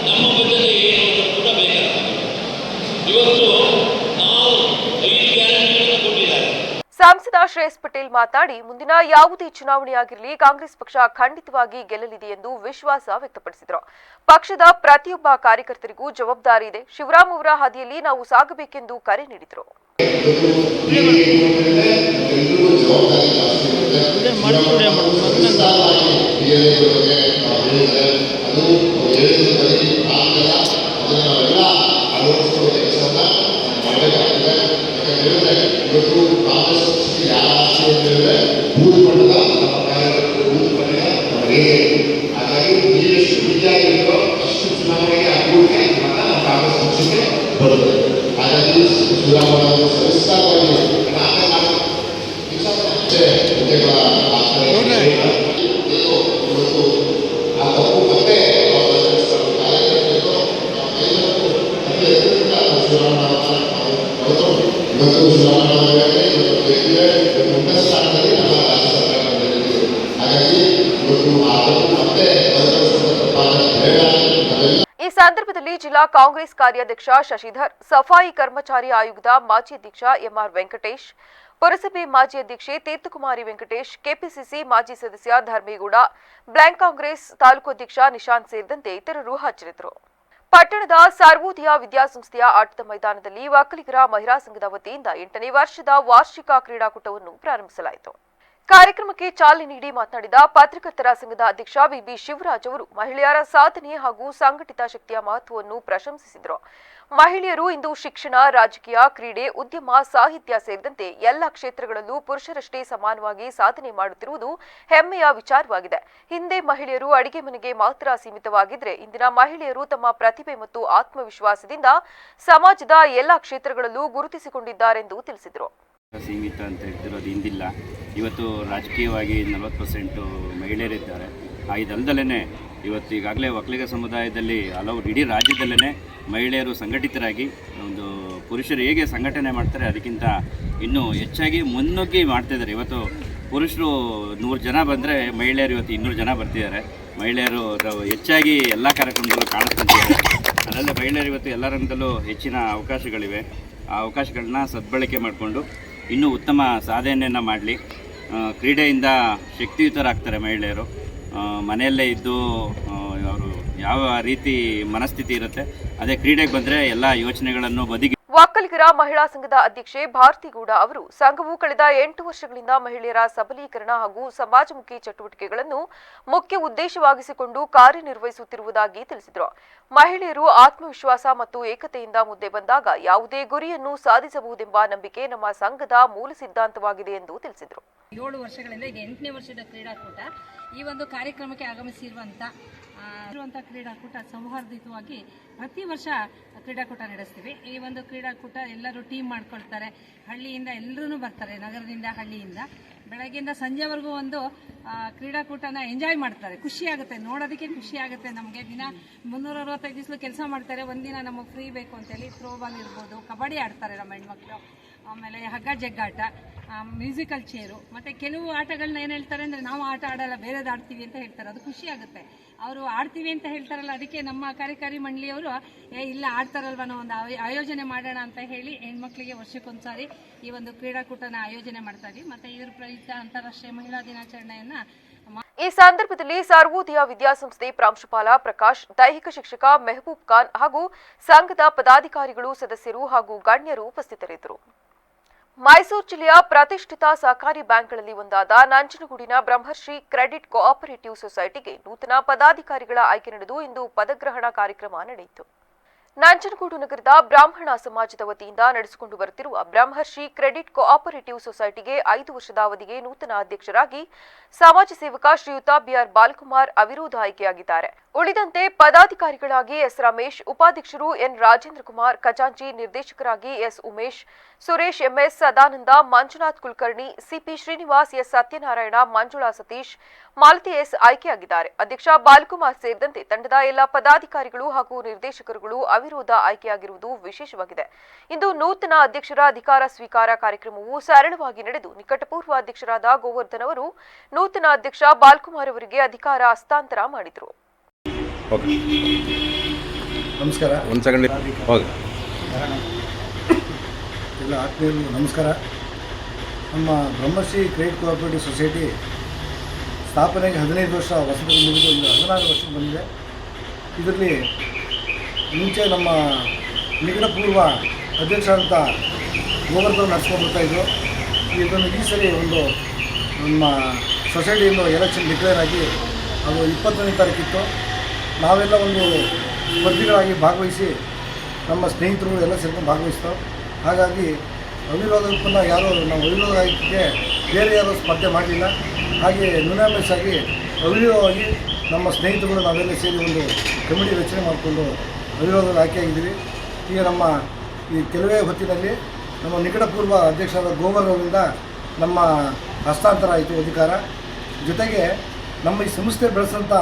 ನಮ್ಮ ಬದ್ಧತೆ ಏನು ಅಂತ ಕೂಡ ಬೇಕಾಗ್ತದೆ. ಇವತ್ತು ನಾವು 5 ಗ್ಯಾರಂಟಿಗಳನ್ನು ಕೊಟ್ಟಿದ್ದಾರೆ.
ಸಂಸದ ಶ್ರೇಯಸ್ ಪಟೇಲ್ ಮಾತನಾಡಿ, ಮುಂದಿನ ಯಾವುದೇ ಚುನಾವಣೆಯಾಗಿರಲಿ ಕಾಂಗ್ರೆಸ್ ಪಕ್ಷ ಖಂಡಿತವಾಗಿ ಗೆಲ್ಲಲಿದೆ ಎಂದು ವಿಶ್ವಾಸ ವ್ಯಕ್ತಪಡಿಸಿದರು. ಪಕ್ಷದ ಪ್ರತಿಯೊಬ್ಬ ಕಾರ್ಯಕರ್ತರಿಗೂ ಜವಾಬ್ದಾರಿ ಇದೆ. ಶಿವರಾಮ್ ಅವರ ಹಾದಿಯಲ್ಲಿ ನಾವು ಸಾಗಬೇಕೆಂದು ಕರೆ ನೀಡಿದರು.
ಹಾಗಾಗಿ ನೀವೆಷ್ಟು ವಿದ್ಯಾರ್ಥಿಗಳು ಅಷ್ಟು ಚುನಾವಣೆಗೆ ಅನುಕೂಲಕ್ಕೆ ಕಾಂಗ್ರೆಸ್ ಪಕ್ಷಕ್ಕೆ ಬರುತ್ತದೆ. ಹಾಗಾಗಿ ಚುನಾವಣೆ ಸವಿಸ್ತಾರವಾಗಿ ಹುದ್ದೆಗಳ ಇವತ್ತು ಆ ತಪ್ಪು ಮತ್ತೆ ಕಾರ್ಯಕರ್ತರು ಇವತ್ತು ಚುನಾವಣಾ ಉನ್ನತ ಸ್ಥಾನದಲ್ಲಿ ನಮ್ಮ ರಾಜ್ಯ ಸರ್ಕಾರ ಬಂದಿದೆ. ಹಾಗಾಗಿ ಇವತ್ತು ಆ ತಪ್ಪು ಮತ್ತೆ
ಈ ಸಂದರ್ಭದಲ್ಲಿ ಜಿಲ್ಲಾ ಕಾಂಗ್ರೆಸ್ ಕಾರ್ಯಾಧ್ಯಕ್ಷ ಶಶಿಧರ್, ಸಫಾಯಿ ಕರ್ಮಚಾರಿ ಆಯೋಗದ ಮಾಜಿ ಅಧ್ಯಕ್ಷ ಎಂಆರ್ ವೆಂಕಟೇಶ್, ಪುರಸಭೆ ಮಾಜಿ ಅಧ್ಯಕ್ಷೆ ತೀರ್ಥಕುಮಾರಿ ವೆಂಕಟೇಶ್, ಕೆಪಿಸಿಸಿ ಮಾಜಿ ಸದಸ್ಯ ಧರ್ಮೇಗೌಡ, ಬ್ಲಾಕ್ ಕಾಂಗ್ರೆಸ್ ತಾಲೂಕು ಅಧ್ಯಕ್ಷ ನಿಶಾಂತ್ ಸೇರಿದಂತೆ ಇತರರು ಹಾಜರಿದ್ದರು. ಪಟ್ಟಣದ ಸರ್ವೋದಯ ವಿದ್ಯಾಸಂಸ್ಥೆಯ ಆಟದ ಮೈದಾನದಲ್ಲಿ ಒಕ್ಕಲಿಗರ ಮಹಿಳಾ ಸಂಘದ ವತಿಯಿಂದ 8ನೇ ವರ್ಷದ ವಾರ್ಷಿಕ ಕ್ರೀಡಾಕೂಟವನ್ನು ಪ್ರಾರಂಭಿಸಲಾಯಿತು. ಕಾರ್ಯಕ್ರಮಕ್ಕೆ ಚಾಲನೆ ನೀಡಿ ಮಾತನಾಡಿದ ಪತ್ರಕರ್ತರ ಸಂಘದ ಅಧ್ಯಕ್ಷ ಬಿಬಿ ಶಿವರಾಜ್ ಅವರು ಮಹಿಳೆಯರ ಸಾಧನೆ ಹಾಗೂ ಸಂಘಟಿತ ಶಕ್ತಿಯ ಮಹತ್ವವನ್ನು ಪ್ರಶಂಸಿಸಿದರು. ಮಹಿಳೆಯರು ಇಂದು ಶಿಕ್ಷಣ, ರಾಜಕೀಯ, ಕ್ರೀಡೆ, ಉದ್ಯಮ, ಸಾಹಿತ್ಯ ಸೇರಿದಂತೆ ಎಲ್ಲ ಕ್ಷೇತ್ರಗಳಲ್ಲೂ ಪುರುಷರಷ್ಟೇ ಸಮಾನವಾಗಿ ಸಾಧನೆ ಮಾಡುತ್ತಿರುವುದು ಹೆಮ್ಮೆಯ ವಿಚಾರವಾಗಿದೆ. ಹಿಂದೆ ಮಹಿಳೆಯರು ಅಡಿಗೆ ಮನೆಗೆ ಮಾತ್ರ ಸೀಮಿತವಾಗಿದ್ದರೆ ಇಂದಿನ ಮಹಿಳೆಯರು ತಮ್ಮ ಪ್ರತಿಭೆ ಮತ್ತು ಆತ್ಮವಿಶ್ವಾಸದಿಂದ ಸಮಾಜದ ಎಲ್ಲ ಕ್ಷೇತ್ರಗಳಲ್ಲೂ ಗುರುತಿಸಿಕೊಂಡಿದ್ದಾರೆಂದು ತಿಳಿಸಿದರು.
ಸೀಮಿತ ಅಂತ ಹೇಳ್ತಿರೋದು ಇಂದಿಲ್ಲ. ಇವತ್ತು ರಾಜಕೀಯವಾಗಿ 40% ಮಹಿಳೆಯರಿದ್ದಾರೆ. ಇದಲ್ಲದಲ್ಲೇ ಇವತ್ತು ಈಗಾಗಲೇ ಒಕ್ಕಲಿಗ ಸಮುದಾಯದಲ್ಲಿ ಹಲವು ಇಡೀ ರಾಜ್ಯದಲ್ಲೇ ಮಹಿಳೆಯರು ಸಂಘಟಿತರಾಗಿ ಒಂದು ಪುರುಷರು ಹೇಗೆ ಸಂಘಟನೆ ಮಾಡ್ತಾರೆ ಅದಕ್ಕಿಂತ ಇನ್ನೂ ಹೆಚ್ಚಾಗಿ ಮುನ್ನುಗ್ಗಿ ಮಾಡ್ತಾಯಿದ್ದಾರೆ. ಇವತ್ತು ಪುರುಷರು 100 ಜನ ಬಂದರೆ ಮಹಿಳೆಯರು ಇವತ್ತು 200 ಜನ ಬರ್ತಿದ್ದಾರೆ. ಮಹಿಳೆಯರು ಹೆಚ್ಚಾಗಿ ಎಲ್ಲ ಕಾರ್ಯಕ್ರಮದಲ್ಲೂ ಕಾಣಿಸ್ತಿದ್ದಾರೆ. ಅದಲ್ಲದೆ ಮಹಿಳೆಯರು ಇವತ್ತು ಎಲ್ಲ ರಂಗದಲ್ಲೂ ಹೆಚ್ಚಿನ ಅವಕಾಶಗಳಿವೆ. ಆ ಅವಕಾಶಗಳನ್ನ ಸದ್ಬಳಕೆ ಮಾಡಿಕೊಂಡು ಇನ್ನೂ ಉತ್ತಮ ಸಾಧನೆಯನ್ನು ಮಾಡಲಿ. ಕ್ರೀಡೆಯಿಂದ ಶಕ್ತಿಯುತರಾಗ್ತಾರೆ ಮಹಿಳೆಯರು. ಮನೆಯಲ್ಲೇ ಇದ್ದು ಅವರು ಯಾವ ರೀತಿ ಮನಸ್ಥಿತಿ ಇರುತ್ತೆ ಅದೇ ಕ್ರೀಡೆಗೆ ಬಂದರೆ ಎಲ್ಲ ಯೋಚನೆಗಳನ್ನು ಬದಿಗೆ.
ಒಕ್ಕಲಿಗರ ಮಹಿಳಾ ಸಂಘದ ಅಧ್ಯಕ್ಷೆ ಭಾರತಿಗೌಡ ಅವರು ಸಂಘವು ಕಳೆದ 8 ವರ್ಷಗಳಿಂದ ಮಹಿಳೆಯರ ಸಬಲೀಕರಣ ಹಾಗೂ ಸಮಾಜಮುಖಿ ಚಟುವಟಿಕೆಗಳನ್ನು ಮುಖ್ಯ ಉದ್ದೇಶವಾಗಿಸಿಕೊಂಡು ಕಾರ್ಯನಿರ್ವಹಿಸುತ್ತಿರುವುದಾಗಿ ತಿಳಿಸಿದರು. ಮಹಿಳೆಯರು ಆತ್ಮವಿಶ್ವಾಸ ಮತ್ತು ಏಕತೆಯಿಂದ ಮುಂದೆ ಬಂದಾಗ ಯಾವುದೇ ಗುರಿಯನ್ನು ಸಾಧಿಸಬಹುದೆಂಬ ನಂಬಿಕೆ ನಮ್ಮ ಸಂಘದ ಮೂಲ ಸಿದ್ಧಾಂತವಾಗಿದೆ ಎಂದು ತಿಳಿಸಿದರು.
7 ವರ್ಷಗಳಿಂದ ಇದು 8ನೇ ವರ್ಷದ ಕ್ರೀಡಾಕೂಟ. ಈ ಒಂದು ಕಾರ್ಯಕ್ರಮಕ್ಕೆ ಆಗಮಿಸಿರುವಂಥ ಕ್ರೀಡಾಕೂಟ ಸೌಹಾರ್ದಯುತವಾಗಿ ಪ್ರತಿ ವರ್ಷ ಕ್ರೀಡಾಕೂಟ ನಡೆಸ್ತೀವಿ. ಈ ಒಂದು ಕ್ರೀಡಾಕೂಟ ಎಲ್ಲರೂ ಟೀಮ್ ಮಾಡ್ಕೊಳ್ತಾರೆ. ಹಳ್ಳಿಯಿಂದ ಎಲ್ಲರೂ ಬರ್ತಾರೆ, ನಗರದಿಂದ, ಹಳ್ಳಿಯಿಂದ. ಬೆಳಗ್ಗೆಯಿಂದ ಸಂಜೆವರೆಗೂ ಒಂದು ಕ್ರೀಡಾಕೂಟನ ಎಂಜಾಯ್ ಮಾಡ್ತಾರೆ. ಖುಷಿ ಆಗುತ್ತೆ, ನೋಡೋದಕ್ಕೆ ಖುಷಿ ಆಗುತ್ತೆ. ನಮಗೆ ದಿನ 365 ದಿವಸ ಕೆಲಸ ಮಾಡ್ತಾರೆ. ಒಂದಿನ ನಮಗೆ ಫ್ರೀ ಬೇಕು ಅಂತೇಳಿ ಥ್ರೋಬಾಲ್ ಇರ್ಬೋದು, ಕಬಡ್ಡಿ ಆಡ್ತಾರೆ ನಮ್ಮ ಹೆಣ್ಮಕ್ಳು. ಆಮೇಲೆ ಹಗ್ಗ ಜಗ್ಗಾಟ, ಮ್ಯೂಸಿಕಲ್ ಚೇರು, ಮತ್ತು ಕೆಲವು ಆಟಗಳನ್ನ ಏನು ಹೇಳ್ತಾರೆ ಅಂದರೆ ನಾವು ಆಟ ಆಡಲ್ಲ ಬೇರೆದು ಆಡ್ತೀವಿ ಅಂತ ಹೇಳ್ತಾರೆ. ಅದು ಖುಷಿ ಆಗುತ್ತೆ. ಅವರು ಆಡ್ತೀವಿ ಅಂತ ಹೇಳ್ತಾರಲ್ಲ, ಅದಕ್ಕೆ ನಮ್ಮ ಕಾರ್ಯಕಾರಿ ಮಂಡಳಿಯವರು ಇಲ್ಲ ಆಡ್ತಾರಲ್ವ ಅನ್ನೋ ಒಂದು ಆಯೋಜನೆ ಮಾಡೋಣ ಅಂತ ಹೇಳಿ ಹೆಣ್ಮಕ್ಳಿಗೆ ವರ್ಷಕ್ಕೊಂದ್ಸಾರಿ ಈ ಒಂದು ಕ್ರೀಡಾಕೂಟನ ಆಯೋಜನೆ ಮಾಡ್ತಾ ಇದ್ದೀವಿ. ಮತ್ತು ಇದ್ರ ಪ್ರಯುಕ್ತ ಅಂತಾರಾಷ್ಟ್ರೀಯ ಮಹಿಳಾ ದಿನಾಚರಣೆಯನ್ನು
ಈ ಸಂದರ್ಭದಲ್ಲಿ ಸರ್ವೋದಯ ವಿದ್ಯಾಸಂಸ್ಥೆ ಪ್ರಾಂಶುಪಾಲ ಪ್ರಕಾಶ್, ದೈಹಿಕ ಶಿಕ್ಷಕ ಮೆಹಬೂಬ್ ಖಾನ್ ಹಾಗೂ ಸಂಘದ ಪದಾಧಿಕಾರಿಗಳು, ಸದಸ್ಯರು ಹಾಗೂ ಗಣ್ಯರು ಉಪಸ್ಥಿತರಿದ್ದರು. ಮೈಸೂರು ಜಿಲ್ಲೆಯ ಪ್ರತಿಷ್ಠಿತ ಸಹಕಾರಿ ಬ್ಯಾಂಕ್ಗಳಲ್ಲಿ ಒಂದಾದ ನಂಜನಗೂಡಿನ ಬ್ರಹ್ಮರ್ಷಿ ಕ್ರೆಡಿಟ್ ಕೋಆಪರೇಟಿವ್ ಸೊಸೈಟಿಗೆ ನೂತನ ಪದಾಧಿಕಾರಿಗಳ ಆಯ್ಕೆ ನಡೆದು ಇಂದು ಪದಗ್ರಹಣ ಕಾರ್ಯಕ್ರಮ ನಡೆಯಿತು. ನಂಜನಗೂಡು ನಗರದ ಬ್ರಾಹ್ಮಣ ಸಮಾಜದ ವತಿಯಿಂದ ನಡೆಸಿಕೊಂಡು ಬರುತ್ತಿರುವ ಬ್ರಹ್ಮರ್ಷಿ ಕ್ರೆಡಿಟ್ ಕೋಆಪರೇಟಿವ್ ಸೊಸೈಟಿಗೆ 5 ವರ್ಷದ ಅವಧಿಗೆ ನೂತನ ಅಧ್ಯಕ್ಷರಾಗಿ ಸಮಾಜ ಸೇವಕ ಶ್ರೀಯುತ ಬಿಆರ್ ಬಾಲಕುಮಾರ್ ಅವಿರೋಧ ಆಯ್ಕೆಯಾಗಿದ್ದಾರೆ. ಉಳಿದಂತೆ ಪದಾಧಿಕಾರಿಗಳಾಗಿ ಎಸ್ ರಮೇಶ್, ಉಪಾಧ್ಯಕ್ಷರು ಎನ್ ರಾಜೇಂದ್ರ ಕುಮಾರ್, ಖಜಾಂಚಿ ನಿರ್ದೇಶಕರಾಗಿ S Umesh, Suresh MS, Sadananda, Manjunath Kulkarni, CP Srinivas, S Satyanarayana, Manjula Satish, Malathi S ಆಯ್ಕೆಯಾಗಿದ್ದಾರೆ. ಅಧ್ಯಕ್ಷ ಬಾಲಕುಮಾರ್ ಸೇರಿದಂತೆ ತಂಡದ ಎಲ್ಲ ಪದಾಧಿಕಾರಿಗಳು ಹಾಗೂ ನಿರ್ದೇಶಕರುಗಳು ಅವಿರೋಧ ಆಯ್ಕೆಯಾಗಿರುವುದು ವಿಶೇಷವಾಗಿದೆ. ಇಂದು ನೂತನ ಅಧ್ಯಕ್ಷರ ಅಧಿಕಾರ ಸ್ವೀಕಾರ ಕಾರ್ಯಕ್ರಮವು ಸರಳವಾಗಿ ನಡೆದು ನಿಕಟಪೂರ್ವ ಅಧ್ಯಕ್ಷರಾದ ಗೋವರ್ಧನ್ ಅವರು ನೂತನ ಅಧ್ಯಕ್ಷ ಬಾಲಕುಮಾರ್ ಅವರಿಗೆ ಅಧಿಕಾರ ಹಸ್ತಾಂತರ ಮಾಡಿದರು.
ನಮಸ್ಕಾರ. ಎಲ್ಲ ಆತ್ಮೀಯರು ನಮಸ್ಕಾರ. ನಮ್ಮ ಬ್ರಹ್ಮಶ್ರೀ ಕ್ರೆಡಿಟ್ ಕೋಆಪರೇಟಿವ್ ಸೊಸೈಟಿ ಸ್ಥಾಪನೆಗೆ 15 ವರ್ಷ ಹೊಸದು ಮುಗಿದು ಒಂದು 16 ವರ್ಷಕ್ಕೆ ಬಂದಿದೆ. ಇದರಲ್ಲಿ ಮುಂಚೆ ನಮ್ಮ ನಿಕಟಪೂರ್ವ ಅಧ್ಯಕ್ಷರಾದಂಥ ಗೋವರ್ಧನ್ ನಡೆಸ್ಕೊಂಡು ಬರ್ತಾಯಿದ್ರು. ಇದನ್ನು ಈ ಸರಿ ಒಂದು ನಮ್ಮ ಸೊಸೈಟಿಯಿಂದ ಎಲೆಕ್ಷನ್ ಡಿಕ್ಲೇರ್ ಆಗಿ ಅದು 21ನೇ ತಾರೀಕಿತ್ತು. ನಾವೆಲ್ಲ ಒಂದು ಸ್ಪರ್ಧಿಗಳಾಗಿ ಭಾಗವಹಿಸಿ ನಮ್ಮ ಸ್ನೇಹಿತರು ಎಲ್ಲ ಸೇರ್ಕೊಂಡು ಭಾಗವಹಿಸ್ತಾವೆ. ಹಾಗಾಗಿ ಅವಿರೋಧ ಉತ್ಪನ್ನ ಯಾರೋ ನಾವು ಅವಿರೋಧ ಆಯ್ಕೆಗೆ ಬೇರೆ ಯಾರೋ ಸ್ಪರ್ಧೆ ಮಾಡಲಿಲ್ಲ. ಹಾಗೆ ಯುನಾನಿಮಸ್ ಆಗಿ ಅವಿರೋಧವಾಗಿ ನಮ್ಮ ಸ್ನೇಹಿತರುಗಳು ನಾವೆಲ್ಲ ಸೇರಿ ಒಂದು ಕಮಿಟಿ ರಚನೆ ಮಾಡಿಕೊಂಡು ಅವಿರೋಧದ ಆಯ್ಕೆಯಾಗಿದ್ದೀವಿ. ಈಗ ನಮ್ಮ ಈ ಕೆಲವೇ ಹೊತ್ತಿನಲ್ಲಿ ನಮ್ಮ ನಿಕಟಪೂರ್ವ ಅಧ್ಯಕ್ಷರಾದ ಗೋವರ್ಧನ್ ಅವರಿಂದ ನಮ್ಮ ಹಸ್ತಾಂತರ ಆಯಿತು ಅಧಿಕಾರ. ಜೊತೆಗೆ ನಮ್ಮ ಈ ಸಂಸ್ಥೆ ಬೆಳೆಸಂಥ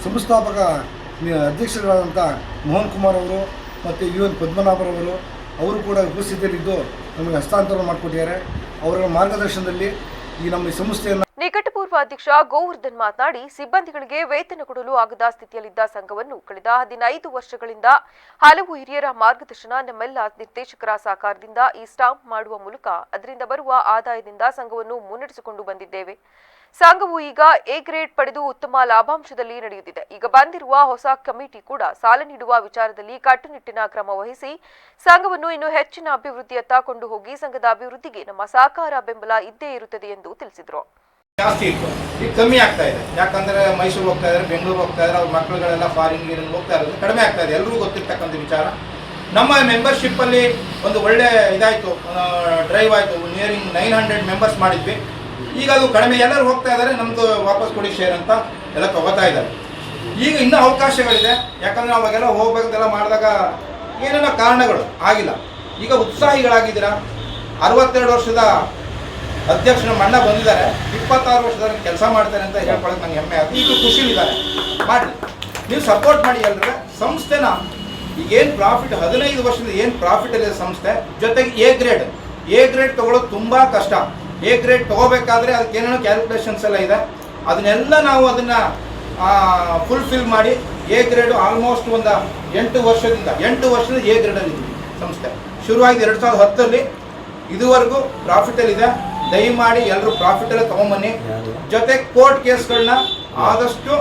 ಸಂಸ್ಥಾಪಕ ಅಧ್ಯಕ್ಷರಾದಂಥ ಮೋಹನ್ ಕುಮಾರ್ ಅವರು ಮತ್ತು UN ಪದ್ಮನಾಭರವರು ಅವರು ಕೂಡ ಉಪಸ್ಥಿತಿಯಲ್ಲಿದ್ದು ನಮಗೆ ಹಸ್ತಾಂತರ ಮಾಡಿಕೊಟ್ಟಿದ್ದಾರೆ. ಅವರ ಮಾರ್ಗದರ್ಶನದಲ್ಲಿ ಈ ನಮ್ಮ ಸಂಸ್ಥೆಯನ್ನು
ನಿಕಟಪೂರ್ವ ಅಧ್ಯಕ್ಷ ಗೋವರ್ಧನ್ ಮಾತನಾಡಿ, ಸಿಬ್ಬಂದಿಗಳಿಗೆ ವೇತನ ಕೊಡಲು ಆಗದ ಸ್ಥಿತಿಯಲ್ಲಿದ್ದ ಸಂಘವನ್ನು ಕಳೆದ 15 ವರ್ಷಗಳಿಂದ ಹಲವು ಹಿರಿಯರ ಮಾರ್ಗದರ್ಶನ, ನಮ್ಮೆಲ್ಲ ನಿರ್ದೇಶಕರ ಸಹಕಾರದಿಂದ ಈ ಸ್ಟಾಂಪ್ ಮಾಡುವ ಮೂಲಕ ಅದರಿಂದ ಬರುವ ಆದಾಯದಿಂದ ಸಂಘವನ್ನು ಮುನ್ನಡೆಸಿಕೊಂಡು ಬಂದಿದ್ದೇವೆ. ಸಂಘವು ಈಗ ಎ ಗ್ರೇಡ್ ಪಡೆದು ಉತ್ತಮ ಲಾಭಾಂಶದಲ್ಲಿ ನಡೆಯುತ್ತಿದೆ. ಈಗ ಬಂದಿರುವ ಹೊಸ ಕಮಿಟಿ ಕೂಡ ಸಾಲ ನೀಡುವ ವಿಚಾರದಲ್ಲಿ ಕಟ್ಟುನಿಟ್ಟಿನ ಕ್ರಮ ವಹಿಸಿ ಸಂಘವನ್ನು ಇನ್ನೂ ಹೆಚ್ಚಿನ ಅಭಿವೃದ್ಧಿಯತ್ತ ಕೊಂಡು ಹೋಗಿ ಸಂಘದ ಅಭಿವೃದ್ಧಿಗೆ ನಮ್ಮ ಸಹಕಾರ ಬೆಂಬಲ ಇದ್ದೇ ಇರುತ್ತದೆ ಎಂದು ತಿಳಿಸಿದರು.
ಜಾಸ್ತಿ ಇತ್ತು, ಈಗ ಕಮ್ಮಿ ಆಗ್ತಾ ಇದೆ. ಯಾಕಂದ್ರೆ ಮೈಸೂರು ಹೋಗ್ತಾ ಇದ್ದಾರೆ, ಬೆಂಗಳೂರು ಹೋಗ್ತಾ ಇದ್ದಾರೆ, ಅವ್ರ ಮಕ್ಕಳುಗಳೆಲ್ಲ ಫಾರಿನ್ ಹೋಗ್ತಾ ಇರೋದು ಕಡಿಮೆ ಆಗ್ತಾ ಇದೆ. ಎಲ್ರಿಗೂ ಗೊತ್ತಿರ್ತಕ್ಕಂಥ ವಿಚಾರ. ನಮ್ಮ ಮೆಂಬರ್ಶಿಪ್ ಅಲ್ಲಿ ಒಂದು ಒಳ್ಳೆ ಇದಾಯ್ತು, ಡ್ರೈವ್ ಆಯ್ತು. ನಿಯರಿಂಗ್ 900 ಮೆಂಬರ್ಸ್ ಮಾಡಿದ್ವಿ. ಈಗ ಅದು ಕಡಿಮೆ, ಎಲ್ಲರೂ ಹೋಗ್ತಾ ಇದ್ದಾರೆ, ನಮ್ದು ವಾಪಸ್ ಕೊಡಿ ಶೇರ್ ಅಂತ ಎಲ್ಲ ತಗೋತಾ ಇದ್ದಾರೆ. ಈಗ ಇನ್ನೂ ಅವಕಾಶಗಳಿದೆ. ಯಾಕಂದ್ರೆ ಅವಾಗೆಲ್ಲ ಹೋಗ್ಬೇಕಂತೆಲ್ಲ ಮಾಡಿದಾಗ ಏನೇನೋ ಕಾರಣಗಳು ಆಗಿಲ್ಲ. ಈಗ ಉತ್ಸಾಹಿಗಳಾಗಿದ್ದೀರಾ. 62 ವರ್ಷದ ಅಧ್ಯಕ್ಷನ ಮಣ್ಣ ಬಂದಿದ್ದಾರೆ, 26 ವರ್ಷದಲ್ಲಿ ಕೆಲಸ ಮಾಡ್ತಾರೆ ಅಂತ ಹೇಳ್ಕೊಳ್ಳೋಕೆ ನಂಗೆ ಹೆಮ್ಮೆ ಆಗುತ್ತೆ. ಈಗ ಖುಷಿಲಿದ್ದಾರೆ, ಮಾಡಿ ನೀವು ಸಪೋರ್ಟ್ ಮಾಡಿ ಎಲ್ಲರೂ. ಸಂಸ್ಥೆನ ಈಗೇನು ಪ್ರಾಫಿಟ್ 15 ವರ್ಷದ ಏನು ಪ್ರಾಫಿಟ್ ಇದೆ ಸಂಸ್ಥೆ, ಜೊತೆಗೆ ಎ ಗ್ರೇಡ್ ತೊಗೊಳೋದು ತುಂಬ ಕಷ್ಟ. ಎ ಗ್ರೇಡ್ ತೊಗೋಬೇಕಾದ್ರೆ ಅದಕ್ಕೆ ಏನೇನೋ ಕ್ಯಾಲ್ಕುಲೇಷನ್ಸ್ ಎಲ್ಲ ಇದೆ. ಅದನ್ನೆಲ್ಲ ನಾವು ಅದನ್ನು ಫುಲ್ಫಿಲ್ ಮಾಡಿ ಎ ಗ್ರೇಡು ಆಲ್ಮೋಸ್ಟ್ ಒಂದು 8 ವರ್ಷದ ಎ ಗ್ರೇಡಲ್ಲಿ ಇದ್ದೀವಿ. ಸಂಸ್ಥೆ ಶುರುವಾಗಿದೆ 2010 ಇದುವರೆಗೂ ಪ್ರಾಫಿಟಲ್ಲಿದೆ. ದಯಮಾಡಿ ಎಲ್ಲರೂ ಪ್ರಾಫಿಟಲ್ಲೇ ತೊಗೊಂಬನ್ನಿ. ಜೊತೆ ಕೋರ್ಟ್ ಕೇಸ್ಗಳನ್ನ ಆದಷ್ಟು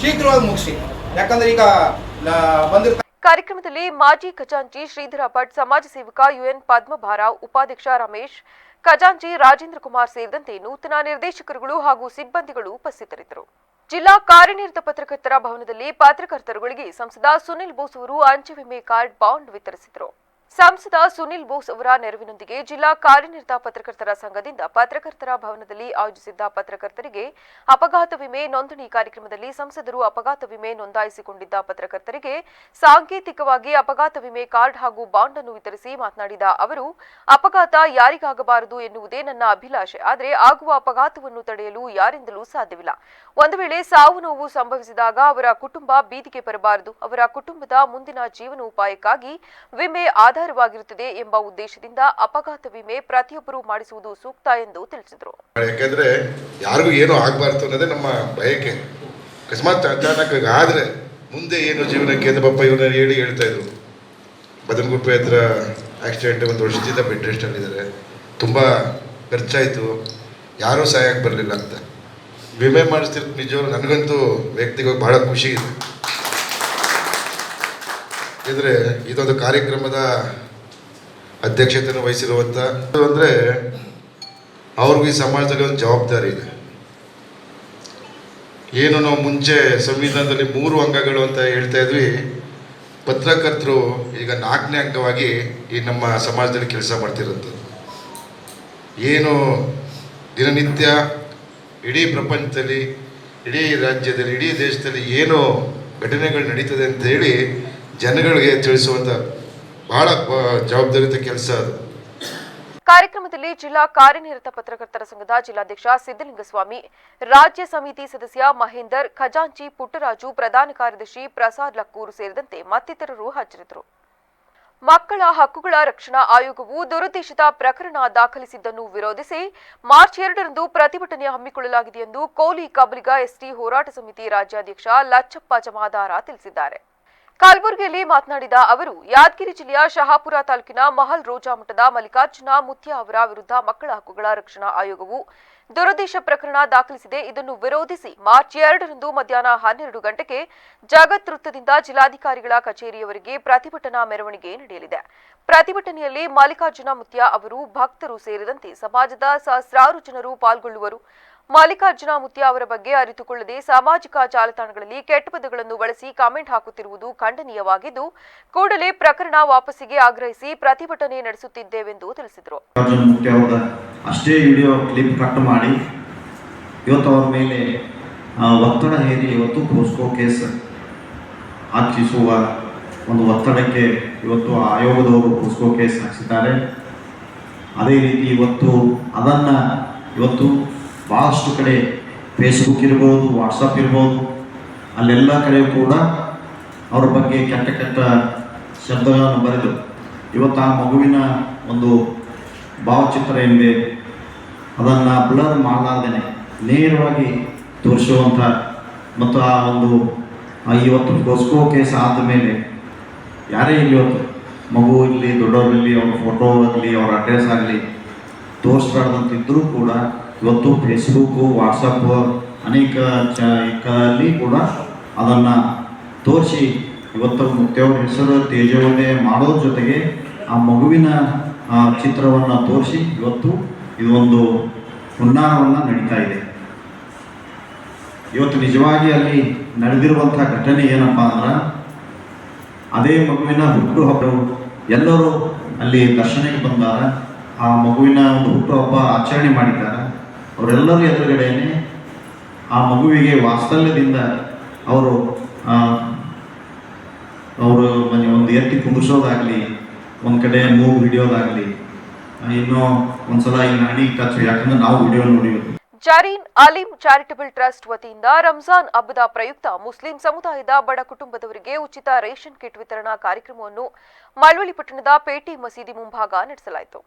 ಶೀಘ್ರವಾಗಿ ಮುಗಿಸಿ. ಯಾಕಂದ್ರೆ ಈಗ ಬಂದಿರ್ತ
ಕಾರ್ಯಕ್ರಮದಲ್ಲಿ ಮಾಜಿ ಖಜಾಂಚಿ ಶ್ರೀಧರ ಭಟ್, ಸಮಾಜ ಸೇವಕ UN ಪದ್ಮಭಾರಾವ್, ಉಪಾಧ್ಯಕ್ಷ ರಮೇಶ್, ಖಜಾಂಚಿ ರಾಜೇಂದ್ರ ಕುಮಾರ್ ಸೇರಿದಂತೆ ನೂತನ ನಿರ್ದೇಶಕರುಗಳು ಹಾಗೂ ಸಿಬ್ಬಂದಿಗಳು ಉಪಸ್ಥಿತರಿದ್ದರು. ಜಿಲ್ಲಾ ಕಾರ್ಯನಿರತ ಪತ್ರಕರ್ತರ ಭವನದಲ್ಲಿ ಪತ್ರಕರ್ತರುಗಳಿಗೆ ಸಂಸದ ಸುನಿಲ್ ಬೋಸ್ ಅವರು ಅಂಚೆ ವಿಮೆ ಕಾರ್ಡ್ ಬಾಂಡ್ ವಿತರಿಸಿದರು. ಸಂಸದ ಸುನಿಲ್ ಬೋಸ್ ಅವರ ನೆರವಿನೊಂದಿಗೆ ಜಿಲ್ಲಾ ಕಾರ್ಯನಿರತ ಪತ್ರಕರ್ತರ ಸಂಘದಿಂದ ಪತ್ರಕರ್ತರ ಭವನದಲ್ಲಿ ಆಯೋಜಿಸಿದ್ದ ಪತ್ರಕರ್ತರಿಗೆ ಅಪಘಾತ ವಿಮೆ ನೋಂದಣಿ ಕಾರ್ಯಕ್ರಮದಲ್ಲಿ ಸಂಸದರು ಅಪಘಾತ ವಿಮೆ ನೋಂದಾಯಿಸಿಕೊಂಡಿದ್ದ ಪತ್ರಕರ್ತರಿಗೆ ಸಾಂಕೇತಿಕವಾಗಿ ಅಪಘಾತ ವಿಮೆ ಕಾರ್ಡ್ ಹಾಗೂ ಬಾಂಡ್ ಅನ್ನು ವಿತರಿಸಿ ಮಾತನಾಡಿದ ಅವರು, ಅಪಘಾತ ಯಾರಿಗಾಗಬಾರದು ಎನ್ನುವುದೇ ನನ್ನ ಅಭಿಲಾಷೆ. ಆದರೆ ಆಗುವ ಅಪಘಾತವನ್ನು ತಡೆಯಲು ಯಾರಿಂದಲೂ ಸಾಧ್ಯವಿಲ್ಲ. ಒಂದು ವೇಳೆ ಸಾವು ನೋವು ಸಂಭವಿಸಿದಾಗ ಅವರ ಕುಟುಂಬ ಬೀದಿಗೆ ಬರಬಾರದು. ಅವರ ಕುಟುಂಬದ ಮುಂದಿನ ಜೀವನೋಪಾಯಕ್ಕಾಗಿ ವಿಮೆ ಆಧಾರ ಆಧಾರವಾಗಿರುತ್ತದೆ ಎಂಬ ಉದ್ದೇಶದಿಂದ ಅಪಘಾತ ವಿಮೆ ಪ್ರತಿಯೊಬ್ಬರೂ ಮಾಡಿಸುವುದು ಸೂಕ್ತ ಎಂದು ತಿಳಿಸಿದರು.
ಯಾಕೆಂದ್ರೆ ಯಾರಿಗೂ ಏನೂ ಆಗಬಾರ್ದು ಅನ್ನೋದೇ ನಮ್ಮ ಬಯಕೆ. ಅಕಸ್ಮಾತ್ ಅಚಾನಕ್ ಆದರೆ ಮುಂದೆ ಏನು ಜೀವನಕ್ಕೆ ಅಂತ ಪಾಪ ಇವನ್ನ ಹೇಳ್ತಾ ಇದ್ರು. ಬದನಗುಪ್ಪೆ ಹತ್ರ ಆಕ್ಸಿಡೆಂಟ್ 1 ವರ್ಷದಿಂದ ಬೆಡ್ ರೆಸ್ಟಲ್ಲಿದ್ದಾರೆ. ತುಂಬ ಖರ್ಚಾಯಿತು, ಯಾರೂ ಸಹಾಯಕ್ಕೆ ಬರಲಿಲ್ಲ ಅಂತ ವಿಮೆ ಮಾಡಿಸ್ತಿರೋ ನಿಜವಾಗ್ಲೂ ನನಗಂತೂ ವ್ಯಕ್ತಿಗಳು ಭಾಳ ಖುಷಿ ಇದೆ. ಯಾಕೆಂದರೆ ಇದೊಂದು ಕಾರ್ಯಕ್ರಮದ ಅಧ್ಯಕ್ಷತೆಯನ್ನು ವಹಿಸಿರುವಂಥ ಅಂದರೆ ಅವ್ರಿಗೂ ಈ ಸಮಾಜದಲ್ಲಿ ಒಂದು ಜವಾಬ್ದಾರಿ ಇದೆ. ಏನು ನಾವು ಮುಂಚೆ ಸಂವಿಧಾನದಲ್ಲಿ 3 ಅಂಗಗಳು ಅಂತ ಹೇಳ್ತಾ ಇದ್ವಿ, ಪತ್ರಕರ್ತರು ಈಗ 4ನೇ ಅಂಗವಾಗಿ ಈ ನಮ್ಮ ಸಮಾಜದಲ್ಲಿ ಕೆಲಸ ಮಾಡ್ತಿರೋಂಥದ್ದು. ಏನು ದಿನನಿತ್ಯ ಇಡೀ ಪ್ರಪಂಚದಲ್ಲಿ, ಇಡೀ ರಾಜ್ಯದಲ್ಲಿ, ಇಡೀ ದೇಶದಲ್ಲಿ ಏನು ಘಟನೆಗಳು ನಡೀತದೆ ಅಂತ ಹೇಳಿ ಜನಗಳಿಗೆ ತಿಳಿಸುವಂಥ ಬಹಳ ಜವಾಬ್ದಾರಿಯುತ ಕೆಲಸ ಅದು.
ಕಾರ್ಯಕ್ರಮದಲ್ಲಿ ಜಿಲ್ಲಾ ಕಾರ್ಯನಿರತ ಪತ್ರಕರ್ತರ ಸಂಘದ ಜಿಲ್ಲಾಧ್ಯಕ್ಷ ಸಿದ್ದಲಿಂಗಸ್ವಾಮಿ, ರಾಜ್ಯ ಸಮಿತಿ ಸದಸ್ಯ ಮಹೇಂದರ್, ಖಜಾಂಚಿ ಪುಟ್ಟರಾಜು, ಪ್ರಧಾನ ಕಾರ್ಯದರ್ಶಿ ಪ್ರಸಾದ್ ಲಕ್ಕೂರು ಸೇರಿದಂತೆ ಮತ್ತಿತರರು ಹಾಜರಿದ್ದರು. ಮಕ್ಕಳ ಹಕ್ಕುಗಳ ರಕ್ಷಣಾ ಆಯೋಗವು ದುರುದ್ದೇಶಿತ ಪ್ರಕರಣ ದಾಖಲಿಸಿದ್ದನ್ನು ವಿರೋಧಿಸಿ ಮಾರ್ಚ್ 2ರಂದು ಪ್ರತಿಭಟನೆ ಹಮ್ಮಿಕೊಳ್ಳಲಾಗಿದೆ ಎಂದು ಕೋಲಿ ಕಬಲಿಗ ಎಸ್ಟಿ ಹೋರಾಟ ಸಮಿತಿ ರಾಜ್ಯಾಧ್ಯಕ್ಷ ಲಚ್ಚಪ್ಪ ಜಮಾದಾರ ತಿಳಿಸಿದ್ದಾರೆ. ಕಲಬುರಗಿಯಲ್ಲಿ ಮಾತನಾಡಿದ ಅವರು, ಯಾದಗಿರಿ ಜಿಲ್ಲೆಯ ಶಹಾಪುರ ತಾಲೂಕಿನ ಮಹಲ್ ರೋಜಾ ಮಠದ ಮಲ್ಲಿಕಾರ್ಜುನ ಮುತ್ಯ ಅವರ ವಿರುದ್ಧ ಮಕ್ಕಳ ಹಕ್ಕುಗಳ ರಕ್ಷಣಾ ಆಯೋಗವು ದುರುದ್ದೇಶ ಪ್ರಕರಣ ದಾಖಲಿಸಿದೆ. ಇದನ್ನು ವಿರೋಧಿಸಿ ಮಾರ್ಚ್ 2ರಂದು ಮಧ್ಯಾಹ್ನ 12 ಗಂಟೆಗೆ ಜಗತ್ ವೃತ್ತದಿಂದ ಜಿಲ್ಲಾಧಿಕಾರಿಗಳ ಕಚೇರಿಯವರೆಗೆ ಪ್ರತಿಭಟನಾ ಮೆರವಣಿಗೆ ನಡೆಯಲಿದೆ. ಪ್ರತಿಭಟನೆಯಲ್ಲಿ ಮಲ್ಲಿಕಾರ್ಜುನ ಮುತ್ಯ ಅವರು, ಭಕ್ತರು ಸೇರಿದಂತೆ ಸಮಾಜದ ಸಹಸ್ರಾರು ಜನರು ಪಾಲ್ಗೊಳ್ಳುವರು. ಮಲ್ಲಿಕಾರ್ಜುನ ಮುತ್ಯ ಅವರ ಬಗ್ಗೆ ಅರಿತುಕೊಳ್ಳದೆ ಸಾಮಾಜಿಕ ಜಾಲತಾಣಗಳಲ್ಲಿ ಕೆಟ್ಟ ಪದಗಳನ್ನು ಬಳಸಿ ಕಾಮೆಂಟ್ ಹಾಕುತ್ತಿರುವುದು ಖಂಡನೀಯವಾಗಿದ್ದು, ಕೂಡಲೇ ಪ್ರಕರಣ ವಾಪಸ್ಸಿಗೆ ಆಗ್ರಹಿಸಿ ಪ್ರತಿಭಟನೆ ನಡೆಸುತ್ತಿದ್ದೇವೆಂದು ತಿಳಿಸಿದರು.
ಅಷ್ಟೇ ವಿಡಿಯೋ ಕ್ಲಿಪ್ ಕಟ್ ಮಾಡಿ ಇವತ್ತು ಅವರ ಮೇಲೆ ಒತ್ತಡ ಹೇರಿ ಇವತ್ತು ಪೋಸ್ಕೋ ಕೇಸ್ ಹಾಕಿಸುವ ಒಂದು ಒತ್ತಡಕ್ಕೆ ಇವತ್ತು ಆಯೋಗದವರು ಪೋಸ್ಕೋ ಕೇಸ್ ಹಾಕಿಸಿದ್ದಾರೆ. ಅದೇ ರೀತಿ ಇವತ್ತು ಅದನ್ನು ಇವತ್ತು ಭಾಳಷ್ಟು ಕಡೆ ಫೇಸ್ಬುಕ್ ಇರ್ಬೋದು, ವಾಟ್ಸಪ್ ಇರ್ಬೋದು, ಅಲ್ಲೆಲ್ಲ ಕಡೆ ಕೂಡ ಅವ್ರ ಬಗ್ಗೆ ಕೆಟ್ಟ ಕೆಟ್ಟ ಶಬ್ದಗಳನ್ನು ಬರೆದು ಇವತ್ತು ಆ ಮಗುವಿನ ಒಂದು ಭಾವಚಿತ್ರ ಏನಿದೆ ಅದನ್ನು ಬ್ಲರ್ ಮಾಡಲಾರ್ದೇನೆ ನೇರವಾಗಿ ತೋರಿಸುವಂಥ ಮತ್ತು ಆ ಒಂದು ಇವತ್ತು ಪೋಸ್ಕೋ ಕೇಸ್ ಆದ ಮೇಲೆ ಯಾರೇ ಇಲ್ಲಿ ಇವತ್ತು ಮಗು ಇರಲಿ, ದೊಡ್ಡವರಿರಲಿ, ಅವ್ರ ಫೋಟೋ ಆಗಲಿ, ಅವ್ರ ಅಡ್ರೆಸ್ ಆಗಲಿ ತೋರಿಸ್ಬಾರ್ದಂತಿದ್ದರೂ ಕೂಡ ಇವತ್ತು ಫೇಸ್ಬುಕ್ಕು, ವಾಟ್ಸಪ್ ಅನೇಕ ಅಲ್ಲಿ ಕೂಡ ಅದನ್ನು ತೋರಿಸಿ ಇವತ್ತು ಮುತ್ತೆಯವ್ರ ಹೆಸರು ತೇಜೋವಧೆ ಮಾಡೋದ್ರ ಜೊತೆಗೆ ಆ ಮಗುವಿನ ಚಿತ್ರವನ್ನು ತೋರಿಸಿ ಇವತ್ತು ಇದೊಂದು ಹುನ್ನಾರವನ್ನು ನಡೀತಾ ಇದೆ. ಇವತ್ತು ನಿಜವಾಗಿ ಅಲ್ಲಿ ನಡೆದಿರುವಂಥ ಘಟನೆ ಏನಪ್ಪ ಅಂದ್ರೆ ಅದೇ ಮಗುವಿನ ಹುಟ್ಟುಹಬ್ಬ ಎಲ್ಲರೂ ಅಲ್ಲಿ ದರ್ಶನಕ್ಕೆ ಬಂದಾರ, ಆ ಮಗುವಿನ ಒಂದು ಹುಟ್ಟುಹಬ್ಬ ಆಚರಣೆ ಮಾಡಿದ್ದಾರೆ. ಅವರೆಲ್ಲರೂ ಎದುರುಗಡೆಯೇ ಆ ಮಗುವಿಗೆ ವಾತ್ಸಲ್ಯದಿಂದ ಅವರು ಒಂದು ಎತ್ತಿ ಕುಂದಿಸೋದಾಗಲಿ, ಒಂದು ಕಡೆ ಮೂಗು ಹಿಡಿಯೋದಾಗಲಿ, ಇನ್ನೂ ಒಂದ್ಸಲ ಈ ನಾಣಿ ಟಚ್, ಯಾಕಂದ್ರೆ ನಾವು ವಿಡಿಯೋ ನೋಡಿದ್ವಿ.
ಜರೀನ್ ಅಲಿಂ ಚಾರಿಟಬಲ್ ಟ್ರಸ್ಟ್ ವತಿಯಿಂದ ರಂಜಾನ್ ಹಬ್ಬದ ಪ್ರಯುಕ್ತ ಮುಸ್ಲಿಂ ಸಮುದಾಯದ ಬಡ ಕುಟುಂಬದವರಿಗೆ ಉಚಿತ ರೇಷನ್ ಕಿಟ್ ವಿತರಣಾ ಕಾರ್ಯಕ್ರಮವನ್ನು ಮಳವಳ್ಳಿ ಪಟ್ಟಣದ ಪೇಟೆ ಮಸೀದಿ ಮುಂಭಾಗ ನಡೆಸಲಾಯಿತು.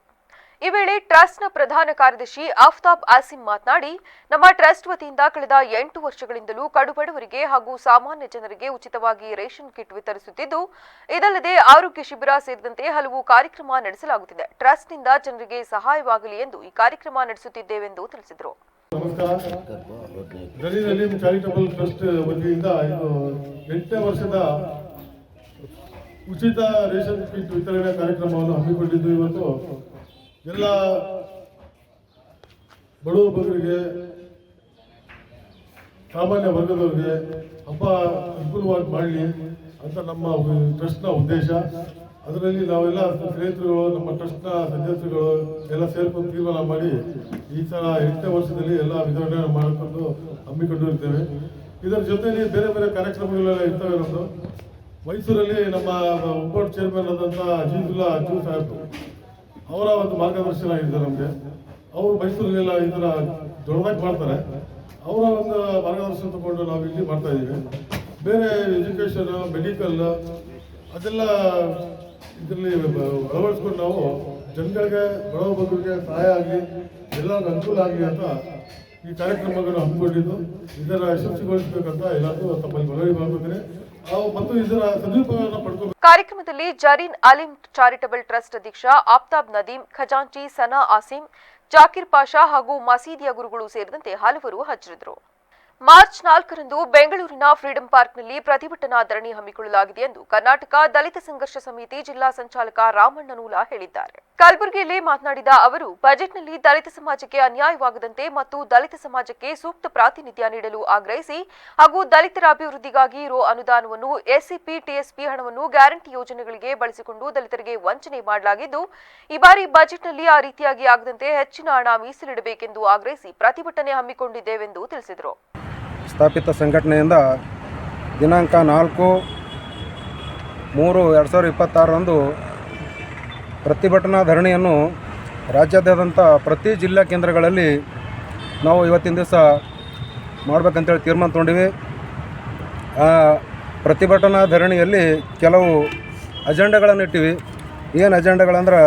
ಈ ವೇಳೆ ಟ್ರಸ್ಟ್ನ ಪ್ರಧಾನ ಕಾರ್ಯದರ್ಶಿ ಆಫ್ತಾಬ್ ಆಸಿಂ ಮಾತನಾಡಿ, ನಮ್ಮ ಟ್ರಸ್ಟ್ ವತಿಯಿಂದ ಕಳೆದ 8 ವರ್ಷಗಳಿಂದಲೂ ಕಡುಬಡವರಿಗೆ ಹಾಗೂ ಸಾಮಾನ್ಯ ಜನರಿಗೆ ಉಚಿತವಾಗಿ ರೇಷನ್ ಕಿಟ್ ವಿತರಿಸುತ್ತಿದ್ದು, ಇದಲ್ಲದೆ ಆರೋಗ್ಯ ಶಿಬಿರ ಸೇರಿದಂತೆ ಹಲವು ಕಾರ್ಯಕ್ರಮ ನಡೆಸಲಾಗುತ್ತಿದೆ. ಟ್ರಸ್ಟ್ನಿಂದ ಜನರಿಗೆ ಸಹಾಯವಾಗಲಿ ಎಂದು ಈ ಕಾರ್ಯಕ್ರಮ ನಡೆಸುತ್ತಿದ್ದೇವೆಂದು ತಿಳಿಸಿದರು.
ನಮಸ್ಕಾರ. ಜರೀನ್ ಅಲಿಂ ಚಾರಿಟಬಲ್ ಟ್ರಸ್ಟ್ ವತಿಯಿಂದ ಇದು 8ನೇ ವರ್ಷದ ಉಚಿತ ರೇಷನ್ ಕಿಟ್ ವಿತರಣೆ ಕಾರ್ಯಕ್ರಮವನ್ನು ಹಮ್ಮಿಕೊಂಡಿದ್ದು. ಇವತ್ತು ಎಲ್ಲ ಬಡವ ಬಗ್ಗರಿಗೆ, ಸಾಮಾನ್ಯ ವರ್ಗದವರಿಗೆ ಹಬ್ಬ ಅನುಕೂಲವಾಗಿ ಮಾಡಲಿ ಅಂತ ನಮ್ಮ ಟ್ರಸ್ಟ್ನ ಉದ್ದೇಶ. ಅದರಲ್ಲಿ ನಾವೆಲ್ಲ ಸ್ನೇಹಿತರುಗಳು, ನಮ್ಮ ಟ್ರಸ್ಟ್ನ ಸದಸ್ಯರುಗಳು ಎಲ್ಲ ಸೇರ್ಕೊಂಡು ತೀರ್ಮಾನ ಮಾಡಿ ಈ ಸಲ 8ನೇ ವರ್ಷದಲ್ಲಿ ಎಲ್ಲ ವಿತರಣೆ ಮಾಡಿಕೊಂಡು ಹಮ್ಮಿಕೊಂಡಿರ್ತೇವೆ. ಇದರ ಜೊತೆಯಲ್ಲಿ ಬೇರೆ ಬೇರೆ ಕಾರ್ಯಕ್ರಮಗಳೆಲ್ಲ ಇರ್ತವೆ. ನಮ್ಮದು ಮೈಸೂರಲ್ಲಿ ನಮ್ಮ ಬೋರ್ಡ್ ಚೇರ್ಮನ್ ಆದಂಥ ಅಜೀಜುಲ್ಲಾ ಅಜ್ಜು ಸಾಹೇಬ್ ಅವರ ಒಂದು ಮಾರ್ಗದರ್ಶನ ಇದೆ ನಮಗೆ. ಅವರು ಮೈಸೂರಲ್ಲೆಲ್ಲ ಈ ಥರ ದೊಡ್ಡದಾಗಿ ಮಾಡ್ತಾರೆ. ಅವರ ಒಂದು ಮಾರ್ಗದರ್ಶನ ತಗೊಂಡು ನಾವು ಇಲ್ಲಿ ಮಾಡ್ತಾ ಇದ್ದೀವಿ. ಬೇರೆ ಎಜುಕೇಷನ್, ಮೆಡಿಕಲ್ ಅದೆಲ್ಲ ಇದರಲ್ಲಿ ಅಳವಡಿಸ್ಕೊಂಡು ನಾವು ಜನಗಳಿಗೆ ಬಡವ ಬಗ್ಗರಿಗೆ ಸಹಾಯ ಆಗಲಿ, ಎಲ್ಲರಿಗೂ ಅನುಕೂಲ ಆಗಲಿ ಅಂತ ಈ ಕಾರ್ಯಕ್ರಮಗಳನ್ನು ಹಮ್ಮಿಕೊಂಡಿದ್ದು. ಇದರ ಯಶಸ್ವಿಗೊಳಿಸಬೇಕಂತ ಎಲ್ಲರಿಗೂ ತಮ್ಮಲ್ಲಿ ಮನವಿ ಮಾಡ್ಬೇಕಂದ್ರೆ ಮತ್ತು ಇದರ ಸದುಪಯೋಗವನ್ನು ಪಡ್ಕೋಬೇಕು.
ಕಾರ್ಯಕ್ರಮದಲ್ಲಿ ಜರೀನ್ ಅಲಿಂ ಚಾರಿಟಬಲ್ ಟ್ರಸ್ಟ್ ಅಧ್ಯಕ್ಷ ಆಫ್ತಾಬ್ ನದೀಂ, ಖಜಾಂಚಿ ಸನಾ ಆಸಿಂ, ಜಾಕಿರ್ ಪಾಷಾ ಹಾಗೂ ಮಸೀದಿಯ ಗುರುಗಳು ಸೇರಿದಂತೆ ಹಲವರು ಹಾಜರಿದ್ದರು. ಮಾರ್ಚ್ 4ರಂದು ಬೆಂಗಳೂರಿನ ಫ್ರೀಡಂ ಪಾರ್ಕ್ನಲ್ಲಿ ಪ್ರತಿಭಟನಾ ಧರಣಿ ಹಮ್ಮಿಕೊಳ್ಳಲಾಗಿದೆ ಎಂದು ಕರ್ನಾಟಕ ದಲಿತ ಸಂಘರ್ಷ ಸಮಿತಿ ಜಿಲ್ಲಾ ಸಂಚಾಲಕ ರಾಮಣ್ಣನೂಲ ಹೇಳಿದ್ದಾರೆ. ಕಲಬುರಗಿಯಲ್ಲಿ ಮಾತನಾಡಿದ ಅವರು, ಬಜೆಟ್ನಲ್ಲಿ ದಲಿತ ಸಮಾಜಕ್ಕೆ ಅನ್ಯಾಯವಾಗದಂತೆ ಮತ್ತು ದಲಿತ ಸಮಾಜಕ್ಕೆ ಸೂಕ್ತ ಪ್ರಾತಿನಿಧ್ಯ ನೀಡಲು ಆಗ್ರಹಿಸಿ ಹಾಗೂ ದಲಿತರ ಅಭಿವೃದ್ಧಿಗಾಗಿ ಅನುದಾನವನ್ನು ಎಸ್ಸಿಪಿ, ಟಿಎಸ್ಪಿ ಹಣವನ್ನು ಗ್ಯಾರಂಟಿ ಯೋಜನೆಗಳಿಗೆ ಬಳಸಿಕೊಂಡು ದಲಿತರಿಗೆ ವಂಚನೆ ಮಾಡಲಾಗಿದ್ದು, ಈ ಬಾರಿ ಬಜೆಟ್ನಲ್ಲಿ ಆ ರೀತಿಯಾಗಿ ಆಗದಂತೆ ಹೆಚ್ಚಿನ ಹಣ ಮೀಸಲಿಡಬೇಕೆಂದು ಆಗ್ರಹಿಸಿ ಪ್ರತಿಭಟನೆ ಹಮ್ಮಿಕೊಂಡಿದ್ದೇವೆಂದು ತಿಳಿಸಿದರು.
ಸ್ಥಾಪಿತ ಸಂಘಟನೆಯಿಂದ ದಿನಾಂಕ 4/3/2026ರಂದು ಪ್ರತಿಭಟನಾ ಧರಣಿಯನ್ನು ರಾಜ್ಯಾದ್ಯಂತ ಪ್ರತಿ ಜಿಲ್ಲಾ ಕೇಂದ್ರಗಳಲ್ಲಿ ನಾವು ಇವತ್ತಿನ ದಿವಸ ಮಾಡಬೇಕಂತೇಳಿ ತೀರ್ಮಾನ ತೊಗೊಂಡಿವಿ. ಆ ಪ್ರತಿಭಟನಾ ಧರಣಿಯಲ್ಲಿ ಕೆಲವು ಅಜೆಂಡಾಗಳನ್ನು ಇಟ್ಟಿವಿ. ಏನು ಅಜೆಂಡಾಗಳಂದ್ರೆ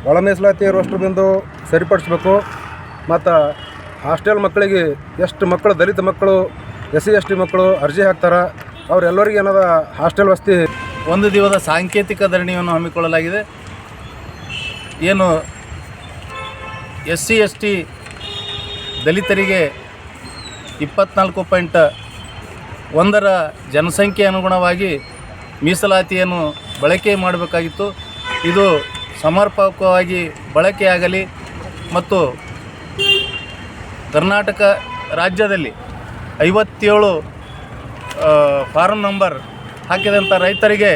ಒಳ ಮೀಸಲಾತಿ ಇರುವಷ್ಟು ಬಿಂದು ಸರಿಪಡಿಸ್ಬೇಕು, ಮತ್ತು ಹಾಸ್ಟೆಲ್ ಮಕ್ಕಳಿಗೆ ಎಷ್ಟು ಮಕ್ಕಳು ದಲಿತ ಮಕ್ಕಳು, SC ST ಮಕ್ಕಳು ಅರ್ಜಿ ಹಾಕ್ತಾರೆ, ಅವರೆಲ್ಲರಿಗೂ ಏನದ ಹಾಸ್ಟೆಲ್ ವಸತಿ.
ಒಂದು ದಿನದ ಸಾಂಕೇತಿಕ ಧರಣಿಯನ್ನು ಹಮ್ಮಿಕೊಳ್ಳಲಾಗಿದೆ. ಏನು SC ST ದಲಿತರಿಗೆ 24.1ರ ಜನಸಂಖ್ಯೆ ಅನುಗುಣವಾಗಿ ಮೀಸಲಾತಿಯನ್ನು ಬಳಕೆ ಮಾಡಬೇಕಾಗಿತ್ತು. ಇದು ಸಮರ್ಪಕವಾಗಿ ಬಳಕೆಯಾಗಲಿ ಮತ್ತು ಕರ್ನಾಟಕ ರಾಜ್ಯದಲ್ಲಿ 57 ಫಾರಂ ನಂಬರ್ ಹಾಕಿದಂಥ ರೈತರಿಗೆ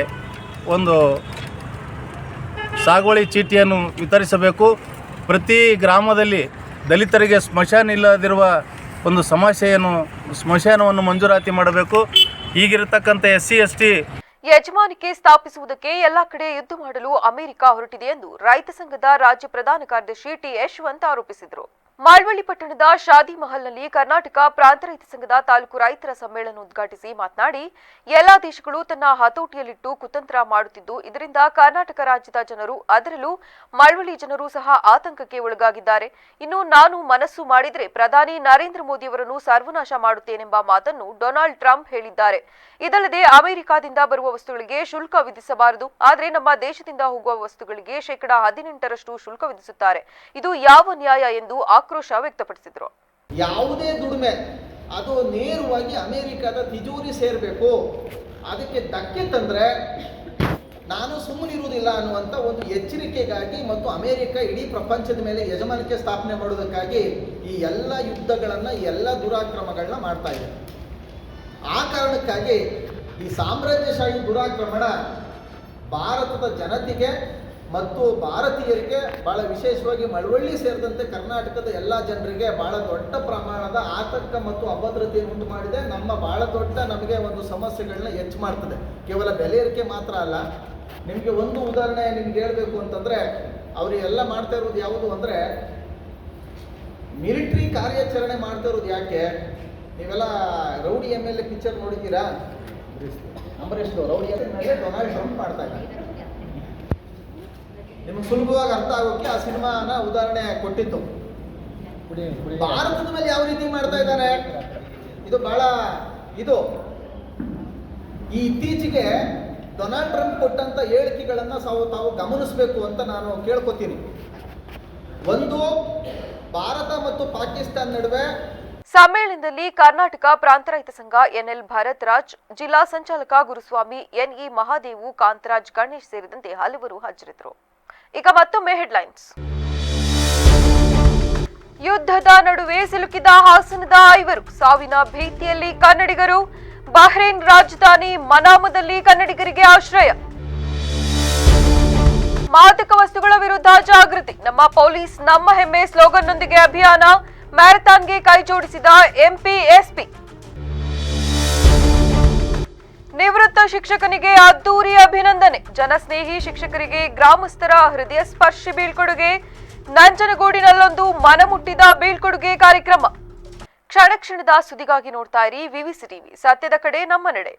ಒಂದು ಸಾಗುವಳಿ ಚೀಟಿಯನ್ನು ವಿತರಿಸಬೇಕು. ಪ್ರತಿ ಗ್ರಾಮದಲ್ಲಿ ದಲಿತರಿಗೆ ಸ್ಮಶಾನ ಇಲ್ಲದಿರುವ ಒಂದು ಸ್ಮಶಾನವನ್ನು ಮಂಜೂರಾತಿ ಮಾಡಬೇಕು. ಈಗಿರತಕ್ಕಂಥ SC ST
ಯಜಮಾನಿಕೆ ಸ್ಥಾಪಿಸುವುದಕ್ಕೆ ಎಲ್ಲಾ ಕಡೆ ಯುದ್ಧ ಮಾಡಲು ಅಮೆರಿಕ ಹೊರಟಿದೆ ಎಂದು ರೈತ ಸಂಘದ ರಾಜ್ಯ ಪ್ರಧಾನ ಕಾರ್ಯದರ್ಶಿ ಟಿ ಯಶವಂತ್ ಆರೋಪಿಸಿದರು. ಮಳವಳ್ಳಿ ಪಟ್ಟಣದ ಶಾದಿ ಮಹಲ್ನಲ್ಲಿ ಕರ್ನಾಟಕ ಪ್ರಾಂತ ರೈತ ಸಂಘದ ತಾಲೂಕು ರೈತರ ಸಮ್ಮೇಳನ ಉದ್ಘಾಟಿಸಿ ಮಾತನಾಡಿ, ಎಲ್ಲಾ ದೇಶಗಳು ತನ್ನ ಹತೋಟಿಯಲ್ಲಿಟ್ಟು ಕುತಂತ್ರ ಮಾಡುತ್ತಿದ್ದು, ಇದರಿಂದ ಕರ್ನಾಟಕ ರಾಜ್ಯದ ಜನರು, ಅದರಲ್ಲೂ ಮಳವಳ್ಳಿ ಜನರು ಸಹ ಆತಂಕಕ್ಕೆ ಒಳಗಾಗಿದ್ದಾರೆ. ಇನ್ನು ನಾನು ಮನಸ್ಸು ಮಾಡಿದರೆ ಪ್ರಧಾನಿ ನರೇಂದ್ರ ಮೋದಿಯವರನ್ನು ಸರ್ವನಾಶ ಮಾಡುತ್ತೇನೆಂಬ ಮಾತನ್ನು ಡೊನಾಲ್ಡ್ ಟ್ರಂಪ್ ಹೇಳಿದ್ದಾರೆ. ಇದಲ್ಲದೆ ಅಮೆರಿಕಾದಿಂದ ಬರುವ ವಸ್ತುಗಳಿಗೆ ಶುಲ್ಕ ವಿಧಿಸಬಾರದು, ಆದರೆ ನಮ್ಮ ದೇಶದಿಂದ ಹೋಗುವ ವಸ್ತುಗಳಿಗೆ 18% ಶುಲ್ಕ ವಿಧಿಸುತ್ತಾರೆ. ಇದು ಯಾವ ನ್ಯಾಯ ಎಂದು ಆಕ್ರೋಶ ವ್ಯಕ್ತಪಡಿಸಿದರು.
ಯಾವುದೇ ದುಡಿಮೆ ಅದು ನೇರವಾಗಿ ಅಮೆರಿಕದ ತಿಜೋರಿ ಸೇರಬೇಕು. ಅದಕ್ಕೆ ಧಕ್ಕೆ ತಂದರೆ ನಾನು ಸುಮ್ಮನಿರುವುದಿಲ್ಲ ಅನ್ನುವಂಥ ಒಂದು ಎಚ್ಚರಿಕೆಗಾಗಿ ಮತ್ತು ಅಮೆರಿಕ ಇಡೀ ಪ್ರಪಂಚದ ಮೇಲೆ ಯಜಮಾನಿಕೆ ಸ್ಥಾಪನೆ ಮಾಡೋದಕ್ಕಾಗಿ ಈ ಎಲ್ಲ ಯುದ್ಧಗಳನ್ನು, ಎಲ್ಲ ದುರಾಕ್ರಮಗಳನ್ನ ಮಾಡ್ತಾ ಇದೆ. ಆ ಕಾರಣಕ್ಕಾಗಿ ಈ ಸಾಮ್ರಾಜ್ಯಶಾಹಿ ದುರಾಕ್ರಮಣ ಭಾರತದ ಜನತೆಗೆ ಮತ್ತು ಭಾರತೀಯರಿಗೆ ಭಾಳ ವಿಶೇಷವಾಗಿ ಮಳವಳ್ಳಿ ಸೇರಿದಂತೆ ಕರ್ನಾಟಕದ ಎಲ್ಲ ಜನರಿಗೆ ಭಾಳ ದೊಡ್ಡ ಪ್ರಮಾಣದ ಆತಂಕ ಮತ್ತು ಅಭದ್ರತೆಯನ್ನು ಉಂಟು ಮಾಡಿದೆ. ಭಾಳ ದೊಡ್ಡ ನಮಗೆ ಒಂದು ಸಮಸ್ಯೆಗಳನ್ನ ಹೆಚ್ಚು ಮಾಡ್ತದೆ. ಕೇವಲ ಬೆಲೆ ಏರಿಕೆ ಮಾತ್ರ ಅಲ್ಲ. ನಿಮಗೆ ಒಂದು ಉದಾಹರಣೆ ನಿಮ್ಗೆ ಹೇಳಬೇಕು ಅಂತಂದರೆ, ಅವರೆಲ್ಲ ಮಾಡ್ತಾ ಇರೋದು ಯಾವುದು ಅಂದರೆ, ಮಿಲಿಟ್ರಿ ಕಾರ್ಯಾಚರಣೆ ಮಾಡ್ತಾ ಇರೋದು ಯಾಕೆ? ನೀವೆಲ್ಲ ರೌಡಿ MLA ಪಿಕ್ಚರ್ ನೋಡಿದ್ದೀರಾ? Ambareesh rowdy MLA Donald Trump ಮಾಡ್ತಾ ಇದ್ದಾರೆ. ನಿಮಗೆ ಸುಲಭವಾಗಿ ಅರ್ಥ ಆಗೋಕ್ಕೆ ಆ ಸಿನಿಮಾನ ಉದಾಹರಣೆ ಕೊಟ್ಟಿದ್ದು. ಭಾರತದ ಮೇಲೆ ಯಾವ ರೀತಿ ಮಾಡ್ತಾ ಇದ್ದಾನೆ, ಇದು ಬಹಳ ಈ ಇತ್ತೀಚೆಗೆ ಡೊನಾಲ್ಡ್ ಟ್ರಂಪ್ ಕೊಟ್ಟಂತ ಹೇಳಿಕೆಗಳನ್ನು ತಾವು ಗಮನಿಸಬೇಕು ಅಂತ ನಾನು ಕೇಳ್ಕೊತೀನಿ. ಒಂದು, ಭಾರತ ಮತ್ತು ಪಾಕಿಸ್ತಾನ ನಡುವೆ
ಸಮ್ಮೇಳನದಲ್ಲಿ ಕರ್ನಾಟಕ ಪ್ರಾಂತ ರೈತ ಸಂಘ NL ಭರತ್ ರಾಜ್, ಜಿಲ್ಲಾ ಸಂಚಾಲಕ ಗುರುಸ್ವಾಮಿ, NE ಮಹಾದೇವು, ಕಾಂತರಾಜ್, ಗಣೇಶ್ ಸೇರಿದಂತೆ ಹಲವರು ಹಾಜರಿದ್ದರು. ಈಗ ಮತ್ತೊಮ್ಮೆ ಹೆಡ್ಲೈನ್ಸ್. ಯುದ್ಧದ ನಡುವೆ ಸಿಲುಕಿದ ಹಾಸನದ 5 ಸಾವಿನ ಭೀತಿಯಲ್ಲಿ ಕನ್ನಡಿಗರು. ಬಹ್ರೇನ್ ರಾಜಧಾನಿ ಮನಾಮದಲ್ಲಿ ಕನ್ನಡಿಗರಿಗೆ ಆಶ್ರಯ. ಮಾದಕ ವಸ್ತುಗಳ ವಿರುದ್ಧ ಜಾಗೃತಿ, ನಮ್ಮ ಪೊಲೀಸ್ ನಮ್ಮ ಹೆಮ್ಮೆ ಸ್ಲೋಗನ್ನೊಂದಿಗೆ ಅಭಿಯಾನ. ಮ್ಯಾರಥಾನ್ಗೆ ಕೈ ಜೋಡಿಸಿದ MP SP. ನಿವೃತ್ತ ಶಿಕ್ಷಕನಿಗೆ ಅದ್ದೂರಿ ಅಭಿನಂದನೆ. ಜನಸ್ನೇಹಿ ಶಿಕ್ಷಕರಿಗೆ ಗ್ರಾಮಸ್ಥರ ಹೃದಯ ಸ್ಪರ್ಶಿ ಬೀಳ್ಕೊಡುಗೆ. ನಂಜನಗೂಡಿನಲ್ಲೊಂದು ಮನಮುಟ್ಟಿದ ಬೀಳ್ಕೊಡುಗೆ ಕಾರ್ಯಕ್ರಮ. ಕ್ಷಣ ಕ್ಷಣದ ಸುದ್ದಿಗಾಗಿ ನೋಡ್ತಾ ಇರಿ VVC TV. ಸತ್ಯದ ಕಡೆ ನಮ್ಮ ನಡೆ.